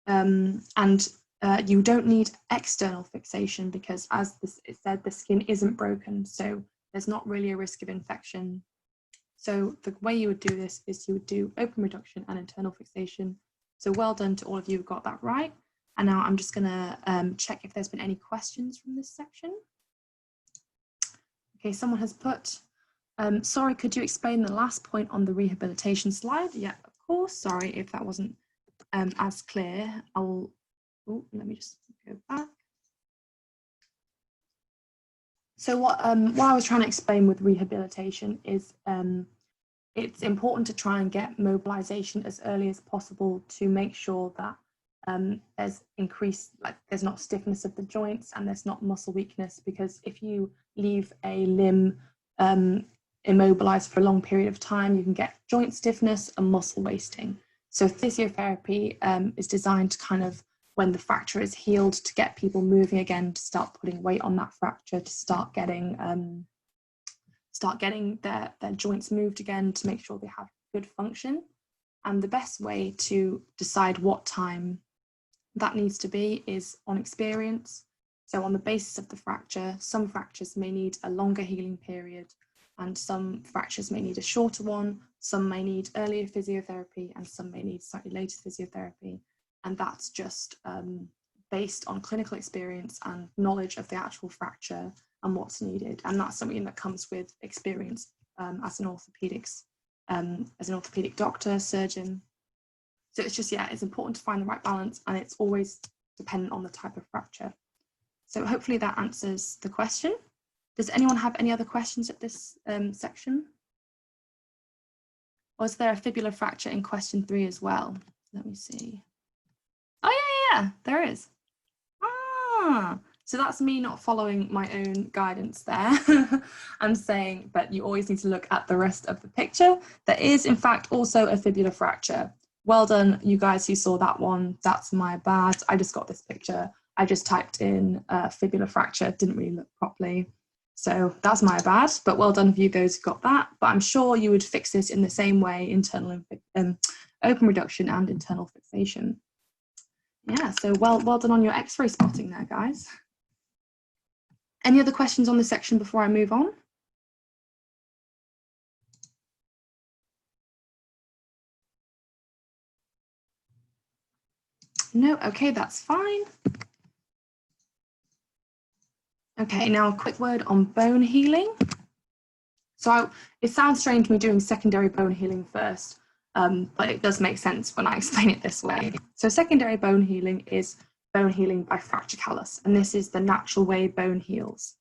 You don't need external fixation because, as it said, the skin isn't broken, so there's not really a risk of infection. So the way you would do this is you would do open reduction and internal fixation. So well done to all of you who got that right. And now I'm just going to check if there's been any questions from this section. Okay, someone has put, sorry, could you explain the last point on the rehabilitation slide? Yeah, of course. Sorry if that wasn't as clear. Let me just go back. So what I was trying to explain with rehabilitation is it's important to try and get mobilization as early as possible to make sure that there's not stiffness of the joints and there's not muscle weakness, because if you leave a limb immobilized for a long period of time, you can get joint stiffness and muscle wasting. So physiotherapy is designed to kind of, when the fracture is healed, to get people moving again, to start putting weight on that fracture, to start getting their joints moved again, to make sure they have good function. And the best way to decide what time that needs to be is on experience. So on the basis of the fracture, some fractures may need a longer healing period and some fractures may need a shorter one, some may need earlier physiotherapy and some may need slightly later physiotherapy. And that's just based on clinical experience and knowledge of the actual fracture and what's needed. And that's something that comes with experience as an orthopedic doctor, surgeon. So it's just, yeah, it's important to find the right balance, and it's always dependent on the type of fracture. So hopefully that answers the question. Does anyone have any other questions at this section? Or is there a fibular fracture in question 3 as well? Let me see. Oh yeah, there is. So that's me not following my own guidance there and saying, but you always need to look at the rest of the picture. There is in fact also a fibular fracture. Well done, you guys who saw that one. That's my bad. I just got this picture. I just typed in fibular fracture, didn't really look properly. So that's my bad, but well done for you those who got that. But I'm sure you would fix this in the same way, internal open reduction and internal fixation. Yeah, so well done on your X-ray spotting there, guys. Any other questions on this section before I move on? No, okay, that's fine. Okay, now a quick word on bone healing. So it sounds strange me doing secondary bone healing first, but it does make sense when I explain it this way. So secondary bone healing is bone healing by fracture callus, and this is the natural way bone heals.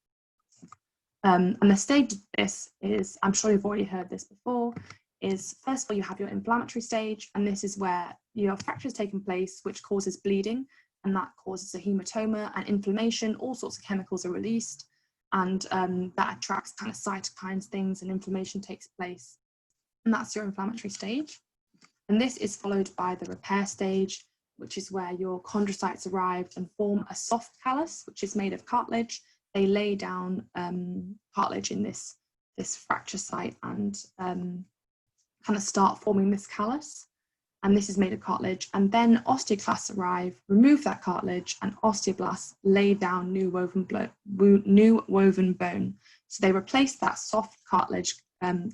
And the stage of this is, I'm sure you've already heard this before, is first of all you have your inflammatory stage, and this is where your fracture has taken place, which causes bleeding, and that causes a hematoma and inflammation. All sorts of chemicals are released, and that attracts kind of cytokines, things, and inflammation takes place. And that's your inflammatory stage. And this is followed by the repair stage, which is where your chondrocytes arrive and form a soft callus, which is made of cartilage. They lay down cartilage in this fracture site and kind of start forming this callus. And this is made of cartilage. And then osteoclasts arrive, remove that cartilage, and osteoblasts lay down new woven bone. So they replace that soft cartilage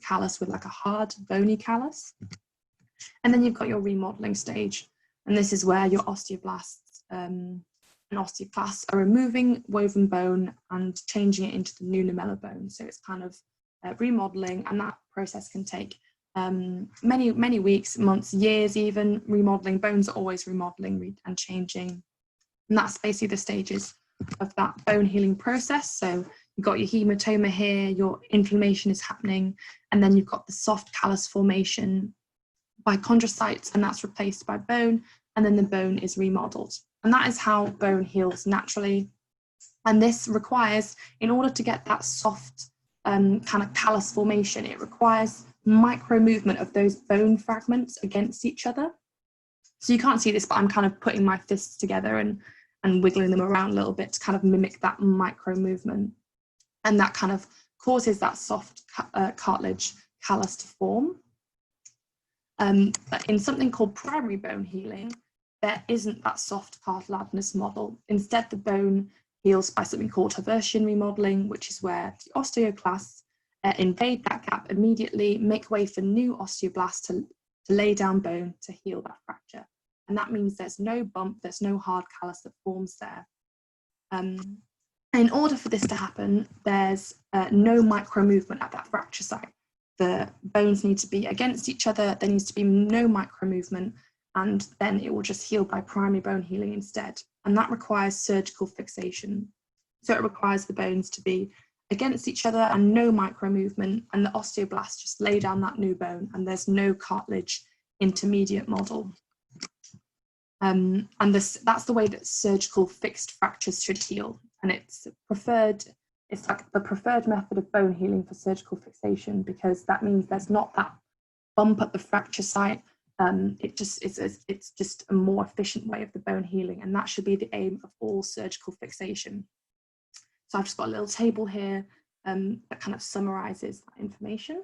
callus with like a hard bony callus. And then you've got your remodeling stage. And this is where your osteoblasts and osteoclasts are removing woven bone and changing it into the new lamellar bone. So it's kind of remodeling, and that process can take many weeks, months, years even. Remodeling, bones are always remodeling and changing. And that's basically the stages of that bone healing process. So you've got your hematoma here, your inflammation is happening, and then you've got the soft callus formation by chondrocytes, and that's replaced by bone, and then the bone is remodeled. And that is how bone heals naturally. And this requires, in order to get that soft kind of callus formation, it requires micro movement of those bone fragments against each other. So you can't see this, but I'm kind of putting my fists together and wiggling them around a little bit to kind of mimic that micro movement. And that kind of causes that soft cartilage callus to form. But in something called primary bone healing, there isn't that soft cartilaginous model. Instead, the bone heals by something called Haversian remodeling, which is where the osteoclasts invade that gap immediately, make way for new osteoblasts to lay down bone to heal that fracture. And that means there's no bump, there's no hard callus that forms there. In order for this to happen, there's no micro movement at that fracture site. The bones need to be against each other, there needs to be no micro movement, and then it will just heal by primary bone healing instead. And that requires surgical fixation. So it requires the bones to be against each other and no micro movement, and the osteoblasts just lay down that new bone, and there's no cartilage intermediate model. And that's the way that surgical fixed fractures should heal. And it's like the preferred method of bone healing for surgical fixation, because that means there's not that bump at the fracture site. It's just a more efficient way of the bone healing, and that should be the aim of all surgical fixation. So I've just got a little table here that kind of summarizes that information.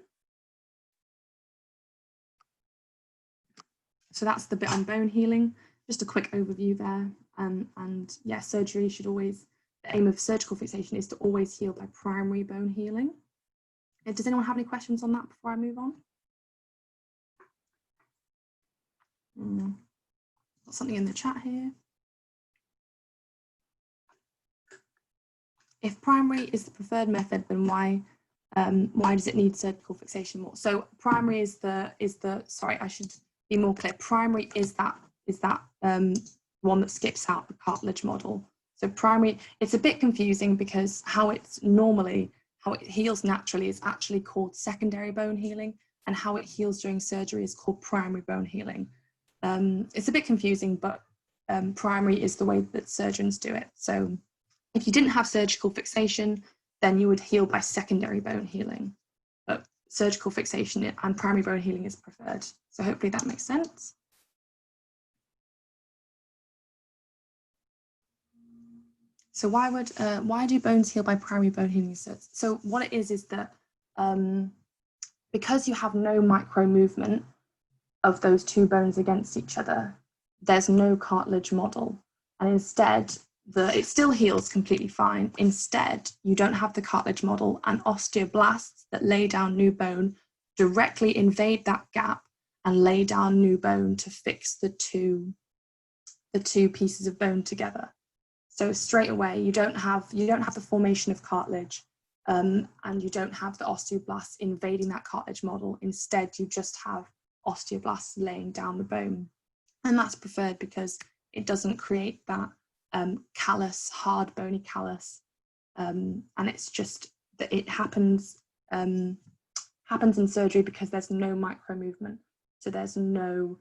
So that's the bit on bone healing. Just a quick overview there. And yeah, surgery should always, the aim of surgical fixation is to always heal by primary bone healing. Does anyone have any questions on that before I move on? Got something in the chat here. If primary is the preferred method, then why does it need surgical fixation more? So primary is the sorry, I should be more clear. Primary is that one that skips out the cartilage model. So primary, it's a bit confusing because how it heals naturally is actually called secondary bone healing, and how it heals during surgery is called primary bone healing. It's a bit confusing, but primary is the way that surgeons do it. So if you didn't have surgical fixation, then you would heal by secondary bone healing. But surgical fixation and primary bone healing is preferred. So hopefully that makes sense. So why do bones heal by primary bone healing? So what it is that because you have no micro movement of those two bones against each other, there's no cartilage model, and instead it still heals completely fine. Instead, you don't have the cartilage model, and osteoblasts that lay down new bone directly invade that gap and lay down new bone to fix the two pieces of bone together. So straight away, you don't have the formation of cartilage, and you don't have the osteoblasts invading that cartilage model. Instead, you just have osteoblasts laying down the bone, and that's preferred because it doesn't create that callus, hard bony callus, and it's just that it happens in surgery because there's no micro movement, so there's no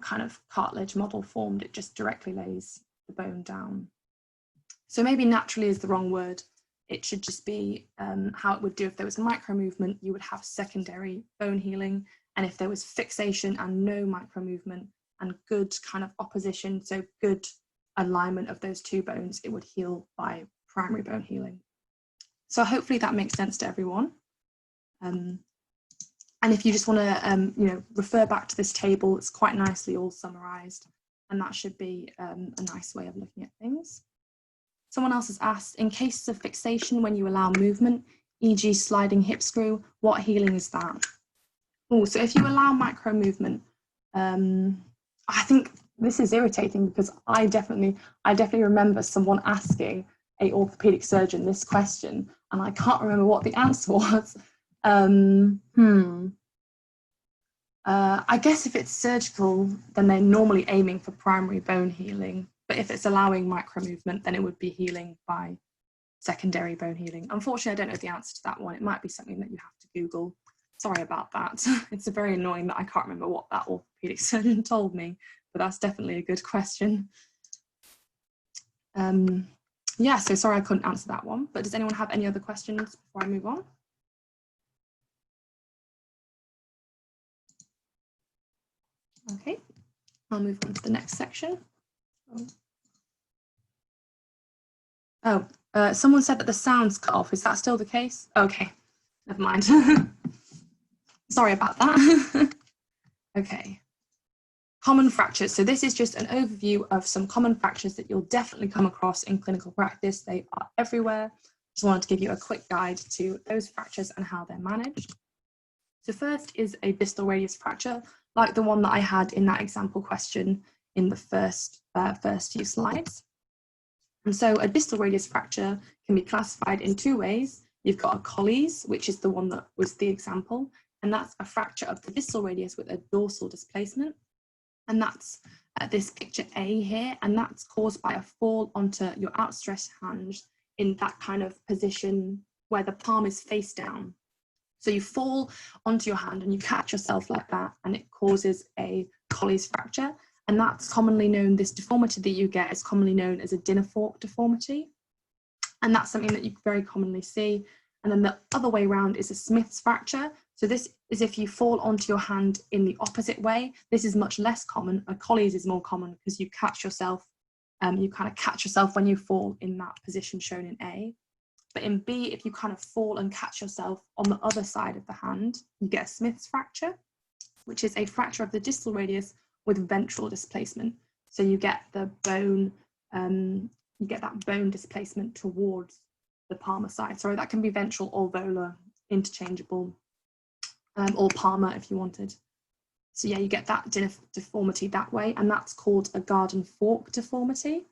kind of cartilage model formed. It just directly lays the bone down. So maybe naturally is the wrong word. It should just be how it would do if there was a micro movement. You would have secondary bone healing, and if there was fixation and no micro movement and good kind of opposition, so good alignment of those two bones, it would heal by primary bone healing. So hopefully that makes sense to everyone. And if you just want to refer back to this table, it's quite nicely all summarized, and that should be a nice way of looking at things. Someone else has asked, in cases of fixation when you allow movement, e.g. sliding hip screw, what healing is that? Oh, so if you allow micro movement, I think This is irritating because I definitely remember someone asking a orthopedic surgeon this question, and I can't remember what the answer was. I guess if it's surgical, then they're normally aiming for primary bone healing. But if it's allowing micro movement, then it would be healing by secondary bone healing. Unfortunately, I don't know the answer to that one. It might be something that you have to Google. Sorry about that. It's very annoying that I can't remember what that orthopedic surgeon told me, but that's definitely a good question. Yeah, so sorry I couldn't answer that one, but does anyone have any other questions before I move on? Okay, I'll move on to the next section. Someone said that the sound's cut off. Is that still the case? Okay, never mind. Sorry about that. Okay. Common fractures. So this is just an overview of some common fractures that you'll definitely come across in clinical practice. They are everywhere. Just wanted to give you a quick guide to those fractures and how they're managed. So first is a distal radius fracture, like the one that I had in that example question in the first few slides. And so a distal radius fracture can be classified in two ways. You've got a Colles, which is the one that was the example, and that's a fracture of the distal radius with a dorsal displacement. And that's this picture A here, and that's caused by a fall onto your outstretched hand in that kind of position where the palm is face down. So you fall onto your hand and you catch yourself like that, and it causes a Colles fracture. And that's commonly known, this deformity that you get is commonly known as a dinner fork deformity. And that's something that you very commonly see. And then the other way around is a Smith's fracture. So this is if you fall onto your hand in the opposite way. This is much less common. A Colles is more common because you catch yourself, you kind of catch yourself when you fall in that position shown in A. But in B, if you kind of fall and catch yourself on the other side of the hand, you get a Smith's fracture, which is a fracture of the distal radius with ventral displacement. So you get the bone, you get that bone displacement towards the palmar side. Sorry, that can be ventral or volar, interchangeable, or palmar if you wanted. So yeah, you get that deformity that way, and that's called a garden fork deformity.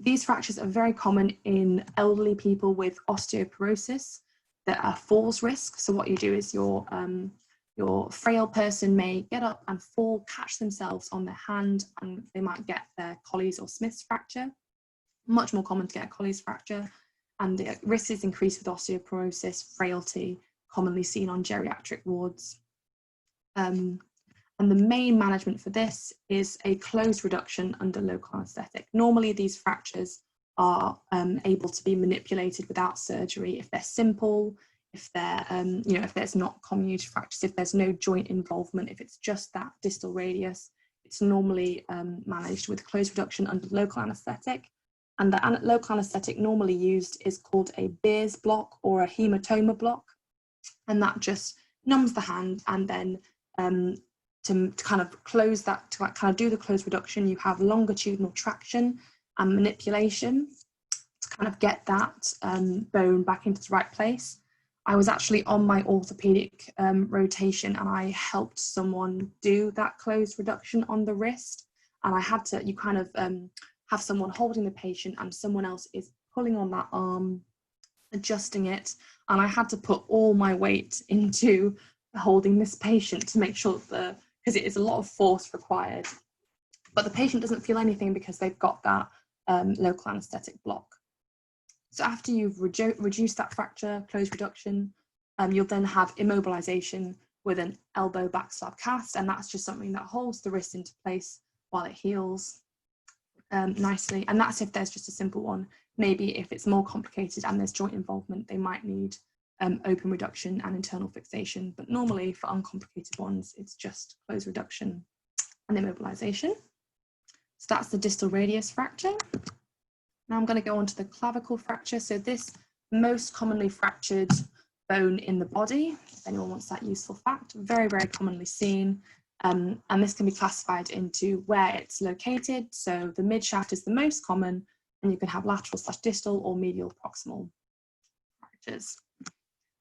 These fractures are very common in elderly people with osteoporosis that are falls risk. So what you do is your frail person may get up and fall, catch themselves on their hand, and they might get their Colles or Smith's fracture. Much more common to get a Colles fracture, and the risk is increased with osteoporosis, frailty, commonly seen on geriatric wards. And the main management for this is a closed reduction under local anaesthetic. Normally these fractures are able to be manipulated without surgery if they're simple, if they're, if there's not comminuted fractures, if there's no joint involvement, if it's just that distal radius, it's normally managed with closed reduction under local anaesthetic. And the local anaesthetic normally used is called a Beers block or a hematoma block. And that just numbs the hand, and then to kind of close that, to kind of do the closed reduction, you have longitudinal traction and manipulation to kind of get that bone back into the right place. I was actually on my orthopedic rotation, and I helped someone do that closed reduction on the wrist. And I had to, you kind of have someone holding the patient and someone else is pulling on that arm, adjusting it. And I had to put all my weight into holding this patient to make sure that because it is a lot of force required, but the patient doesn't feel anything because they've got that local anaesthetic block. So after you've reduced that fracture, closed reduction, you'll then have immobilization with an elbow back slab cast, and that's just something that holds the wrist into place while it heals nicely. And that's if there's just a simple one. Maybe if it's more complicated and there's joint involvement, they might need open reduction and internal fixation, but normally for uncomplicated ones, it's just closed reduction and immobilization. So that's the distal radius fracture. Now I'm going to go on to the clavicle fracture. So this most commonly fractured bone in the body, if anyone wants that useful fact, very, very commonly seen. And this can be classified into where it's located. So the mid shaft is the most common, and you can have lateral/distal or medial proximal fractures.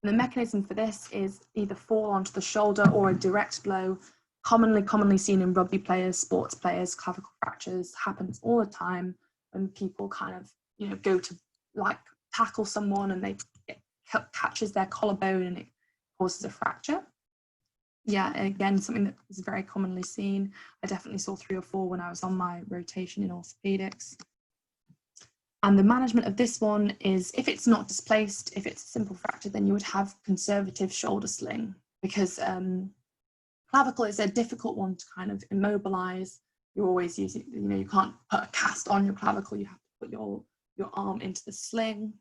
And the mechanism for this is either fall onto the shoulder or a direct blow. commonly seen in rugby players, sports players. Clavicle fractures happens all the time when people kind of, you know, go to like tackle someone and it catches their collarbone and it causes a fracture. Yeah, again, something that is very commonly seen. I definitely saw 3 or 4 when I was on my rotation in orthopaedics. And the management of this one is, if it's not displaced, if it's a simple fracture, then you would have conservative shoulder sling, because clavicle is a difficult one to kind of immobilize. You're always using, you know, you can't put a cast on your clavicle, you have to put your arm into the sling.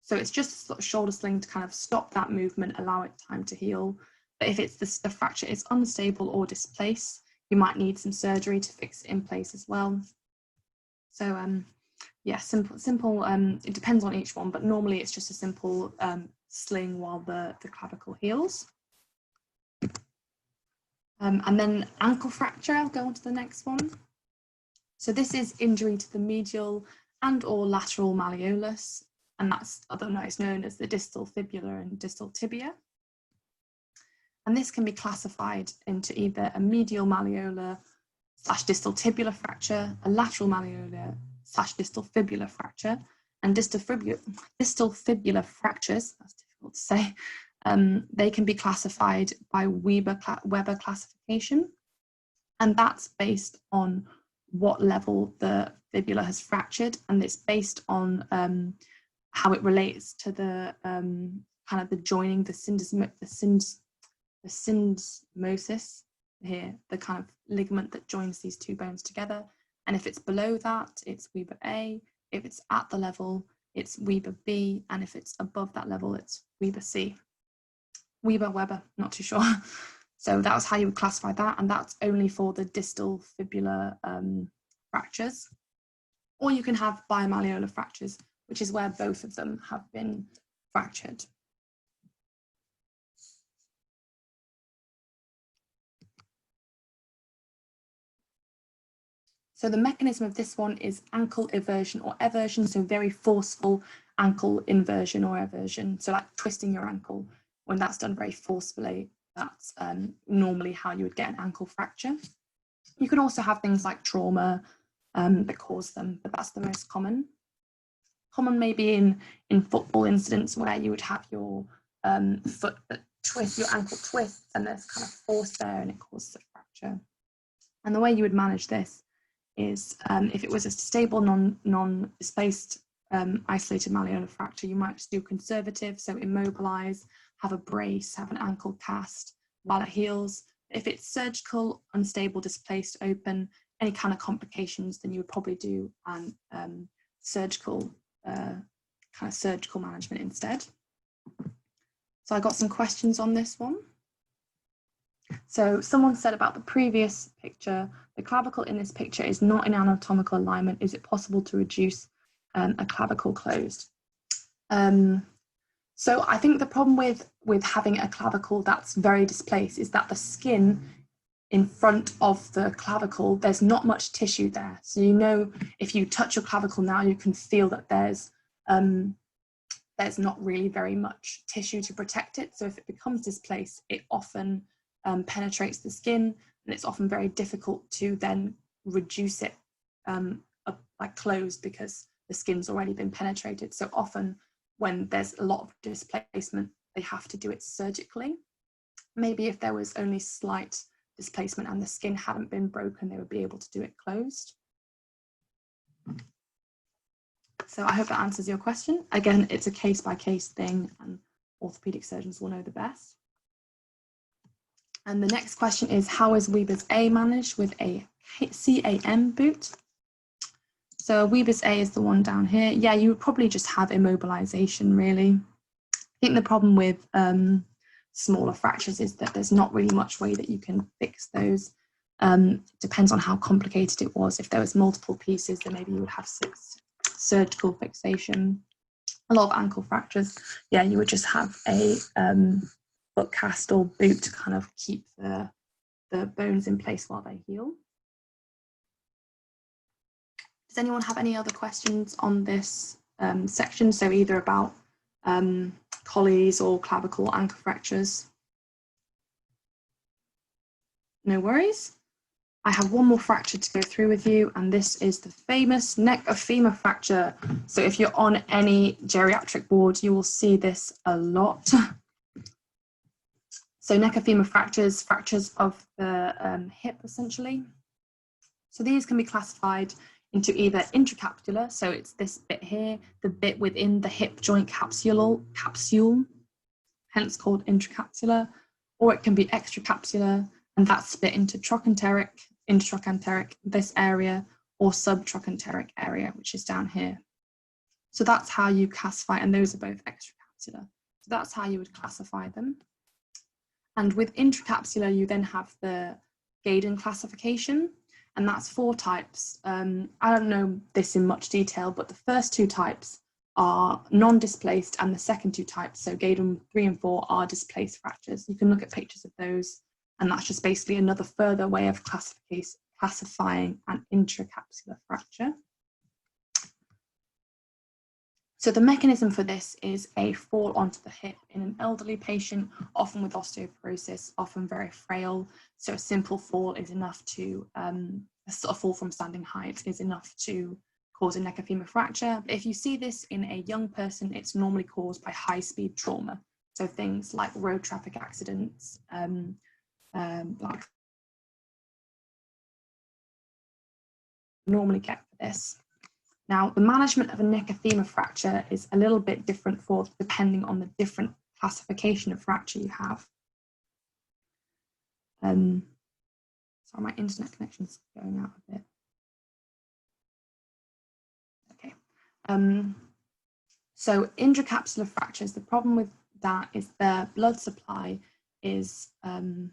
So it's just a sort of shoulder sling to kind of stop that movement, allow it time to heal. But if it's the fracture is unstable or displaced, you might need some surgery to fix it in place as well. So yeah, simple. It depends on each one, but normally it's just a simple sling while the clavicle heals. And then ankle fracture, I'll go on to the next one. So this is injury to the medial and or lateral malleolus, and that's otherwise known as the distal fibula and distal tibia. And this can be classified into either a medial malleolar / distal tibular fracture, a lateral malleolar / distal fibula fracture, and distal fibula fractures, that's difficult to say, they can be classified by Weber classification, and that's based on what level the fibula has fractured, and it's based on how it relates to the kind of the joining, the syndesmosis here, the kind of ligament that joins these two bones together. And if it's below that, it's Weber A. If it's at the level, it's Weber B. And if it's above that level, it's Weber C. Weber, not too sure. So that was how you would classify that. And that's only for the distal fibular fractures. Or you can have bimalleolar fractures, which is where both of them have been fractured. So the mechanism of this one is ankle eversion or eversion, so very forceful ankle inversion or eversion. So like twisting your ankle, when that's done very forcefully, that's normally how you would get an ankle fracture. You can also have things like trauma that cause them, but that's the most common. Common maybe in football incidents where you would have your foot twist, your ankle twists, and there's kind of force there and it causes a fracture. And the way you would manage this is if it was a stable, non-displaced, isolated malleolar fracture, you might just do conservative, so immobilize, have a brace, have an ankle cast while it heals. If it's surgical, unstable, displaced, open, any kind of complications, then you would probably do surgical management instead. So I got some questions on this one. So someone said about the previous picture, the clavicle in this picture is not in anatomical alignment. Is it possible to reduce a clavicle closed? So I think the problem with having a clavicle that's very displaced is that the skin in front of the clavicle, there's not much tissue there. So you know, if you touch your clavicle now, you can feel that there's not really very much tissue to protect it. So if it becomes displaced, it often penetrates the skin, and it's often very difficult to then reduce it like closed, because the skin's already been penetrated. So often when there's a lot of displacement, they have to do it surgically. Maybe if there was only slight displacement and the skin hadn't been broken, they would be able to do it closed. So I hope that answers your question. Again, it's a case-by-case thing, and orthopedic surgeons will know the best. And the next question is, how is Weber's A managed with a CAM boot? So Weber's A is the one down here. Yeah, you would probably just have immobilization, really. I think the problem with smaller fractures is that there's not really much way that you can fix those. Depends on how complicated it was. If there was multiple pieces, then maybe you would have surgical fixation. A lot of ankle fractures, yeah, you would just have a foot cast or boot to kind of keep the bones in place while they heal. Does anyone have any other questions on this section? So either about collies or clavicle ankle fractures? no worries. I have one more fracture to go through with you, and this is the famous neck of femur fracture. So if you're on any geriatric ward, you will see this a lot. So neck of femur fractures, fractures of the hip essentially. So these can be classified into either intracapsular, so it's this bit here, the bit within the hip joint capsule, hence called intracapsular, or it can be extracapsular, and that's split into trochanteric, intertrochanteric, this area, or subtrochanteric area, which is down here. So that's how you classify, and those are both extracapsular. So that's how you would classify them. And with intracapsular, you then have the Gaydon classification, and that's 4 types. I don't know this in much detail, but the first 2 types are non-displaced, and the second 2 types, so Gaydon 3 and 4, are displaced fractures. You can look at pictures of those, and that's just basically another further way of classifying an intracapsular fracture. So the mechanism for this is a fall onto the hip in an elderly patient, often with osteoporosis, often very frail. So a simple fall is enough to, a sort of fall from standing height is enough to cause a neck of femur fracture. But if you see this in a young person, it's normally caused by high-speed trauma. So things like road traffic accidents, like normally get for this. Now, the management of a neck of femur fracture is a little bit different depending on the different classification of fracture you have. Sorry, my internet connection's going out a bit. Okay. So intracapsular fractures, the problem with that is the blood supply is kind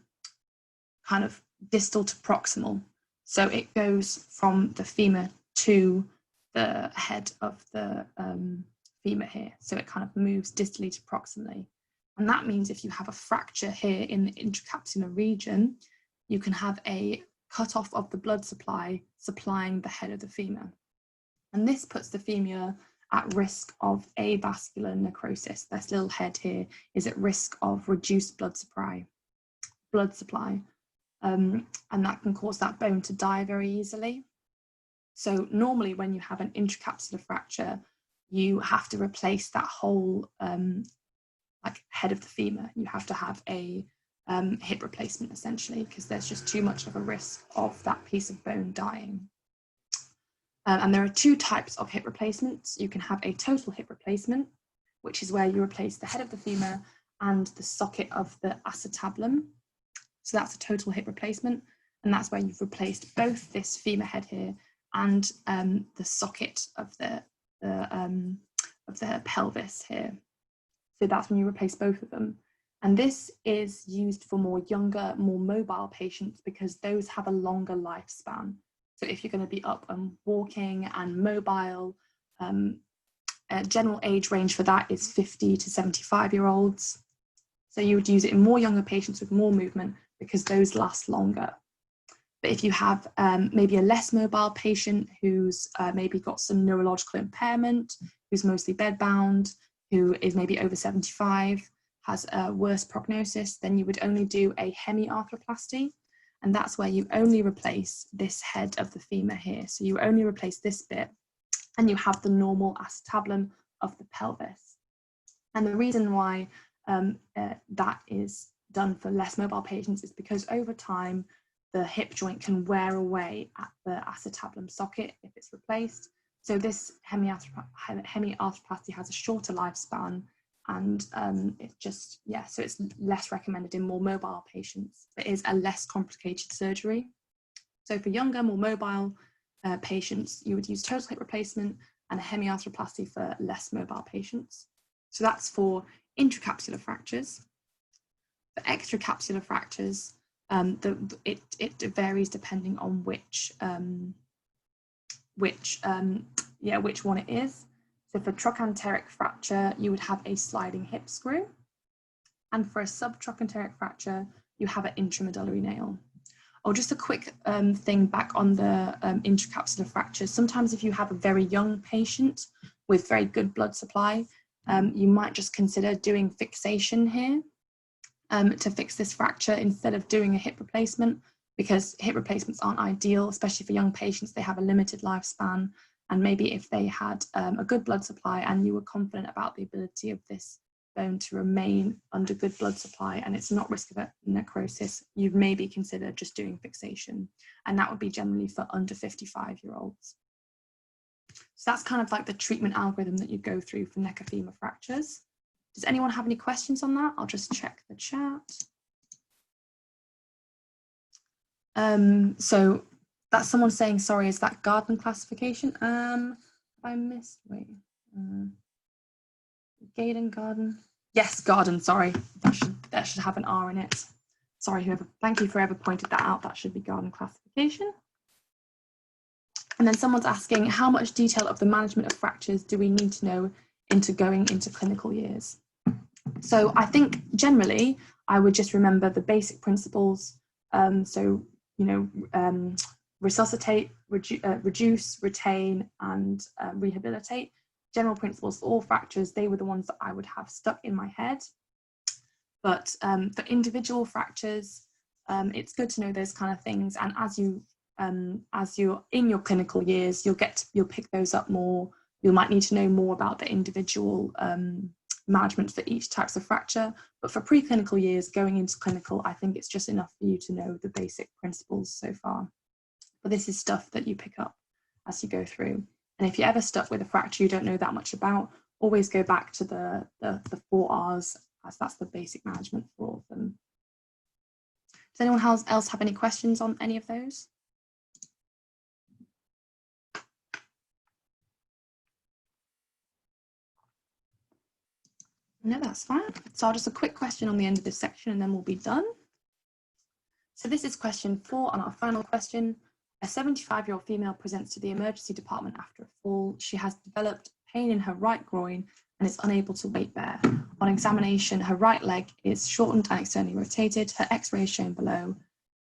of distal to proximal. So it goes from the femur to the head of the femur here. So it kind of moves distally to proximally. And that means if you have a fracture here in the intracapsular region, you can have a cutoff of the blood supply supplying the head of the femur. And this puts the femur at risk of avascular necrosis. This little head here is at risk of reduced blood supply. And that can cause that bone to die very easily. So normally when you have an intracapsular fracture, you have to replace that whole like head of the femur. You have to have a hip replacement essentially, because there's just too much of a risk of that piece of bone dying. And there are 2 types of hip replacements. You can have a total hip replacement, which is where you replace the head of the femur and the socket of the acetabulum. So that's a total hip replacement, and that's where you've replaced both this femur head here and the socket of the pelvis here. So that's when you replace both of them. And this is used for more younger, more mobile patients because those have a longer lifespan. So if you're going to be up and walking and mobile, a general age range for that is 50 to 75-year-olds. So you would use it in more younger patients with more movement because those last longer. But if you have maybe a less mobile patient who's maybe got some neurological impairment, who's mostly bedbound, who is maybe over 75, has a worse prognosis, then you would only do a hemiarthroplasty. And that's where you only replace this head of the femur here. So you only replace this bit and you have the normal acetabulum of the pelvis. And the reason why that is done for less mobile patients is because over time, the hip joint can wear away at the acetabulum socket if it's replaced. So this hemiarthroplasty has a shorter lifespan, and it just, yeah, so it's less recommended in more mobile patients. It is a less complicated surgery. So for younger, more mobile patients, you would use total hip replacement and a hemiarthroplasty for less mobile patients. So that's for intracapsular fractures. For extracapsular fractures, it varies depending on which one it is. So for trochanteric fracture, you would have a sliding hip screw. And for a subtrochanteric fracture, you have an intramedullary nail. Oh, just a quick thing back on the intracapsular fractures. Sometimes if you have a very young patient with very good blood supply, you might just consider doing fixation here to fix this fracture instead of doing a hip replacement. because hip replacements aren't ideal, especially for young patients. They have a limited lifespan, and maybe if they had a good blood supply and you were confident about the ability of this bone to remain under good blood supply and it's not risk of necrosis, you'd maybe consider just doing fixation, and that would be generally for under 55-year-olds. So that's kind of like the treatment algorithm that you go through for neck of femur fractures. Does anyone have any questions on that? I'll just check the chat. So that's someone saying, sorry, is that garden classification? I missed, wait. Gaden, garden. Yes, garden, sorry. That should have an R in it. Sorry, thank you for whoever pointed that out. That should be garden classification. And then someone's asking, how much detail of the management of fractures do we need to know into going into clinical years? So I think generally I would just remember the basic principles. So, you know, resuscitate, reduce, retain, and rehabilitate. General principles for all fractures, they were the ones that I would have stuck in my head. But for individual fractures, it's good to know those kind of things. And as you're in your clinical years, you'll pick those up more. You might need to know more about the individual management for each types of fracture. But for preclinical years, going into clinical, I think it's just enough for you to know the basic principles so far. But this is stuff that you pick up as you go through. And if you're ever stuck with a fracture you don't know that much about, always go back to the 4 R's, as that's the basic management for all of them. Does anyone else have any questions on any of those? No, that's fine. So just a quick question on the end of this section and then we'll be done. So this is question 4 and our final question. A 75-year-old female presents to the emergency department after a fall. She has developed pain in her right groin and is unable to weight bear. On examination, her right leg is shortened and externally rotated. Her X-ray is shown below.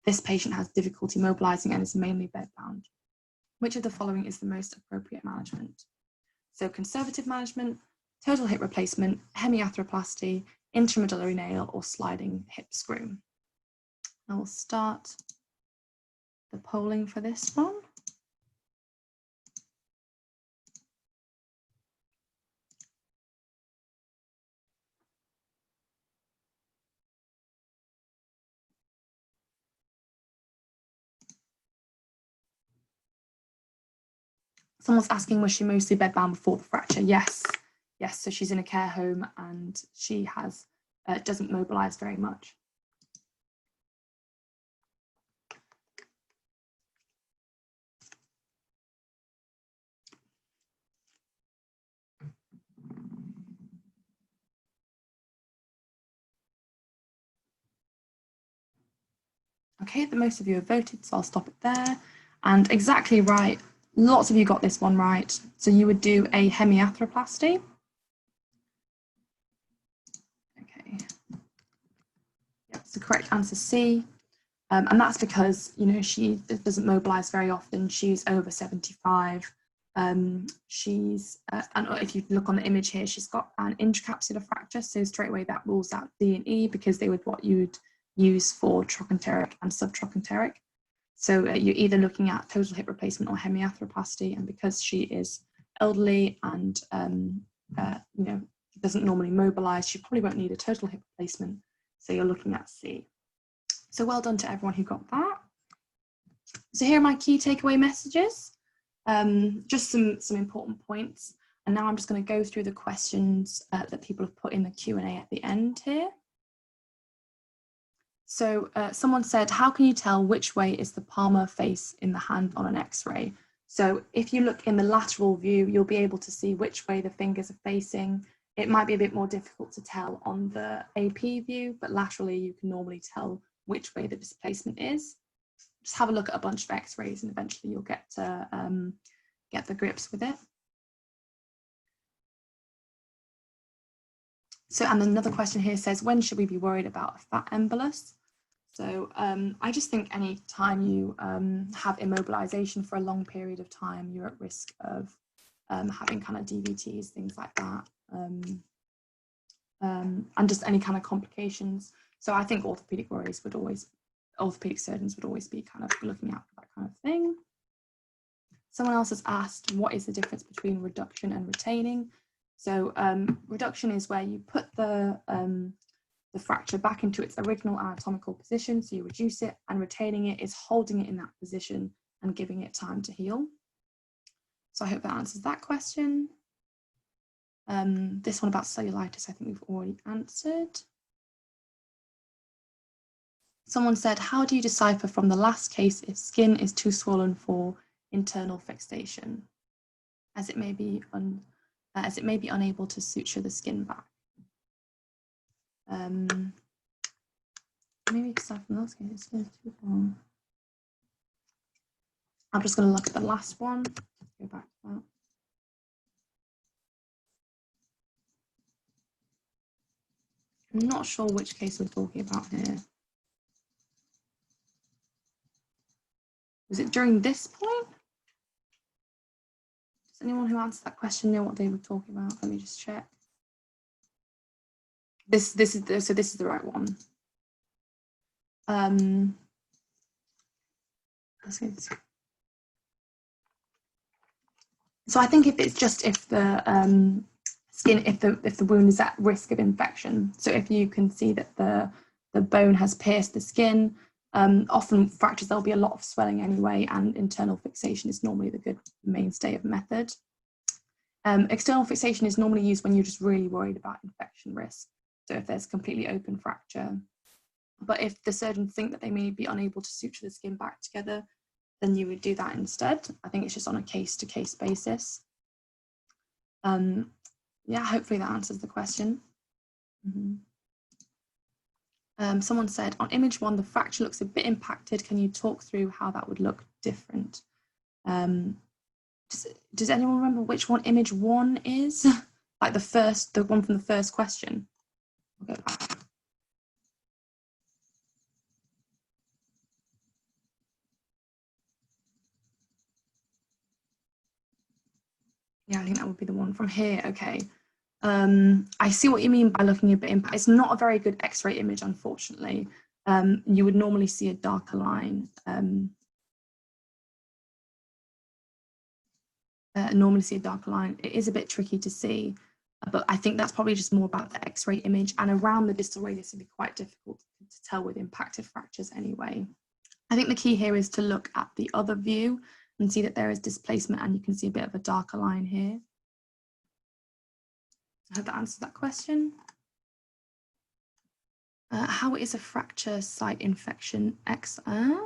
This patient has difficulty mobilizing and is mainly bedbound. Which of the following is the most appropriate management? So conservative management, total hip replacement, hemiarthroplasty, intramedullary nail, or sliding hip screw. I will start the polling for this one. Someone's asking, was she mostly bedbound before the fracture? Yes, yes. So she's in a care home and she has doesn't mobilize very much. Okay, the most of you have voted, so I'll stop it there. And exactly right, lots of you got this one right. So you would do a hemiarthroplasty. Okay, yep, so correct answer C. And that's because, you know, she doesn't mobilize very often. She's over 75. And if you look on the image here, she's got an intracapsular fracture. So straight away that rules out D and E because they would what you'd use for trochanteric and subtrochanteric. So you're either looking at total hip replacement or hemiarthroplasty. And because she is elderly and you know, doesn't normally mobilize, she probably won't need a total hip replacement. So you're looking at C. So well done to everyone who got that. So here are my key takeaway messages. Just some important points. And now I'm just going to go through the questions that people have put in the Q&A at the end here. So someone said, how can you tell which way is the palmar face in the hand on an X-ray? So if you look in the lateral view, you'll be able to see which way the fingers are facing. It might be a bit more difficult to tell on the AP view, but laterally you can normally tell which way the displacement is. Just have a look at a bunch of X-rays and eventually you'll get to get the grips with it. So, and another question here says, when should we be worried about a fat embolus? So I just think any time you have immobilization for a long period of time, you're at risk of having kind of DVTs, things like that, and just any kind of complications. So I think orthopedic worries would always orthopedic surgeons would always be kind of looking out for that kind of thing. Someone else has asked, what is the difference between reduction and retaining? So reduction is where you put the fracture back into its original anatomical position, so you reduce it, and retaining it is holding it in that position and giving it time to heal. So I hope that answers that question. This one about cellulitis, I think we've already answered. Someone said, how do you decipher from the last case if skin is too swollen for internal fixation, as it may be unable to suture the skin back? Maybe decipher from the last case if skin is too long. I'm just going to look at the last one. Go back to that. I'm not sure which case we're talking about here. Was it during this point? Does anyone who answered that question know what they were talking about? Let me just check. This is the right one. So I think if it's just if the skin, if the wound is at risk of infection, so if you can see that the bone has pierced the skin, often fractures there'll be a lot of swelling anyway, and internal fixation is normally the good mainstay of method. External fixation is normally used when you're just really worried about infection risk. So if there's completely open fracture, but if the surgeons think that they may be unable to suture the skin back together, then you would do that instead. I think it's just on a case-to-case basis. Yeah, hopefully that answers the question. Someone said, on image 1, the fracture looks a bit impacted. Can you talk through how that would look different? Does anyone remember which one image 1 is? Like the one from the first question. I'll go back. Yeah, I think that would be the one from here. Okay. I see what you mean by looking a bit impact. It's not a very good X-ray image, unfortunately. You would normally see a darker line. It is a bit tricky to see, but I think that's probably just more about the X-ray image, and around the distal radius would be quite difficult to tell with impacted fractures anyway. I think the key here is to look at the other view and see that there is displacement, and you can see a bit of a darker line here. I hope that answers that question. How is a fracture site infection? Can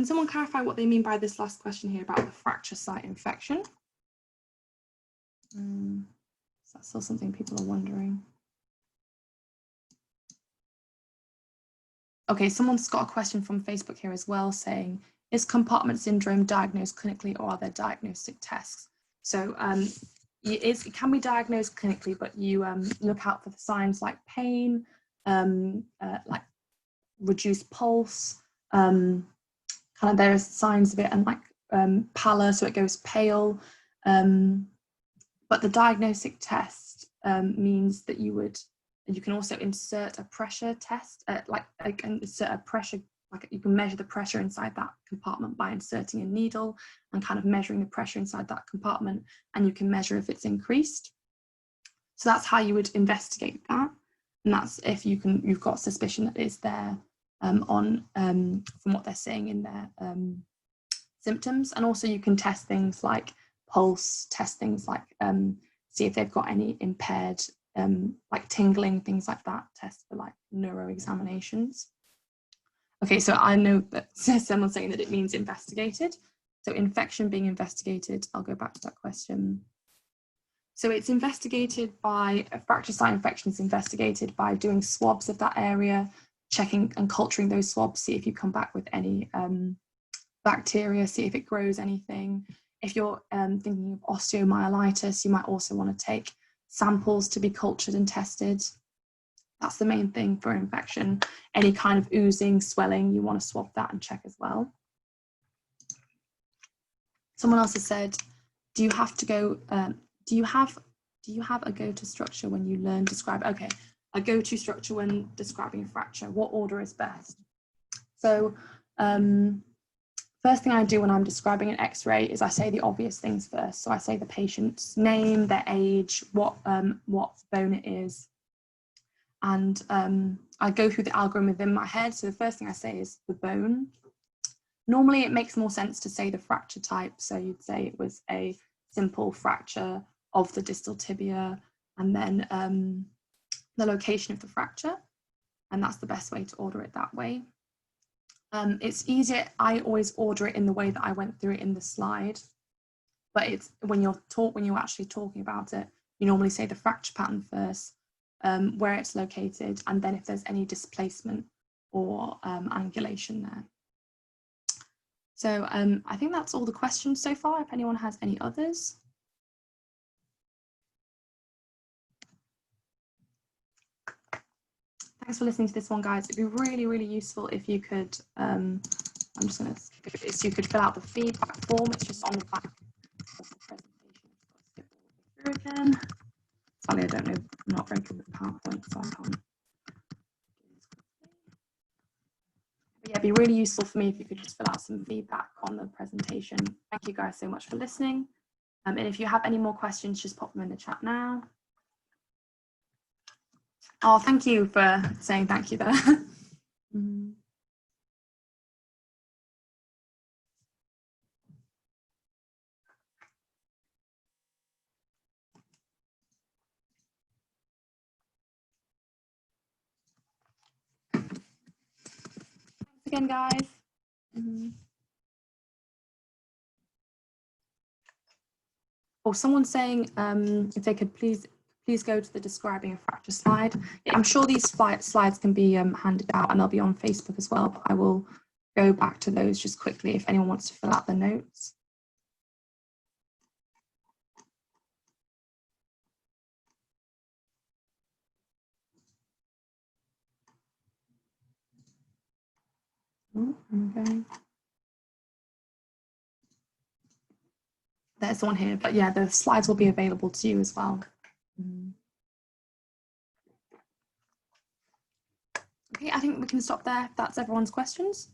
someone clarify what they mean by this last question here about the fracture site infection? Is that still something people are wondering? Okay, someone's got a question from Facebook here as well saying, is compartment syndrome diagnosed clinically, or are there diagnostic tests? So it can be diagnosed clinically, but you look out for the signs like pain, like reduced pulse, kind of there's signs of it, and like pallor, so it goes pale. But the diagnostic test means that you can also insert a pressure test, insert a pressure, like you can measure the pressure inside that compartment by inserting a needle and kind of measuring the pressure inside that compartment, and you can measure if it's increased. So that's how you would investigate that, and that's if you've got suspicion that it's there from what they're saying in their symptoms. And also you can test things like pulse, test things like see if they've got any impaired like tingling, things like that, test for like neuro examinations. Okay, so I know that someone's saying that it means investigated. So infection being investigated, I'll go back to that question. So it's investigated by, a fracture site infection is investigated by doing swabs of that area, checking and culturing those swabs, see if you come back with any bacteria, see if it grows anything. If you're thinking of osteomyelitis, you might also want to take samples to be cultured and tested. That's the main thing for infection. Any kind of oozing, swelling, you want to swab that and check as well. Someone else has said, do you have a go-to structure when you learn describe? Okay, a go-to structure when describing a fracture. What order is best? So first thing I do when I'm describing an X-ray is I say the obvious things first. So I say the patient's name, their age, what bone it is, and I go through the algorithm within my head. So the first thing I say is the bone. Normally it makes more sense to say the fracture type. So you'd say it was a simple fracture of the distal tibia, and then the location of the fracture. And that's the best way to order it that way. It's easier, I always order it in the way that I went through it in the slide, but it's when you're actually talking about it, you normally say the fracture pattern first, where it's located, and then if there's any displacement or angulation there. So I think that's all the questions so far, if anyone has any others. Thanks for listening to this one, guys. It'd be really, really useful if you could, I'm just going to skip it, so you could fill out the feedback form. It's just on the back of the presentation. Skip all the way through again. Sadly, I don't know, I'm not very good with PowerPoint, so I can't. But yeah, it'd be really useful for me if you could just fill out some feedback on the presentation. Thank you guys so much for listening. And if you have any more questions, just pop them in the chat now. Oh, thank you for saying thank you there. Thanks again, guys. Oh, someone's saying if they could please go to the describing a fracture slide. Yeah, I'm sure these slides can be handed out and they'll be on Facebook as well, but I will go back to those just quickly if anyone wants to fill out the notes. Okay. There's one here, but yeah, the slides will be available to you as well. Okay, I think we can stop there if that's everyone's questions.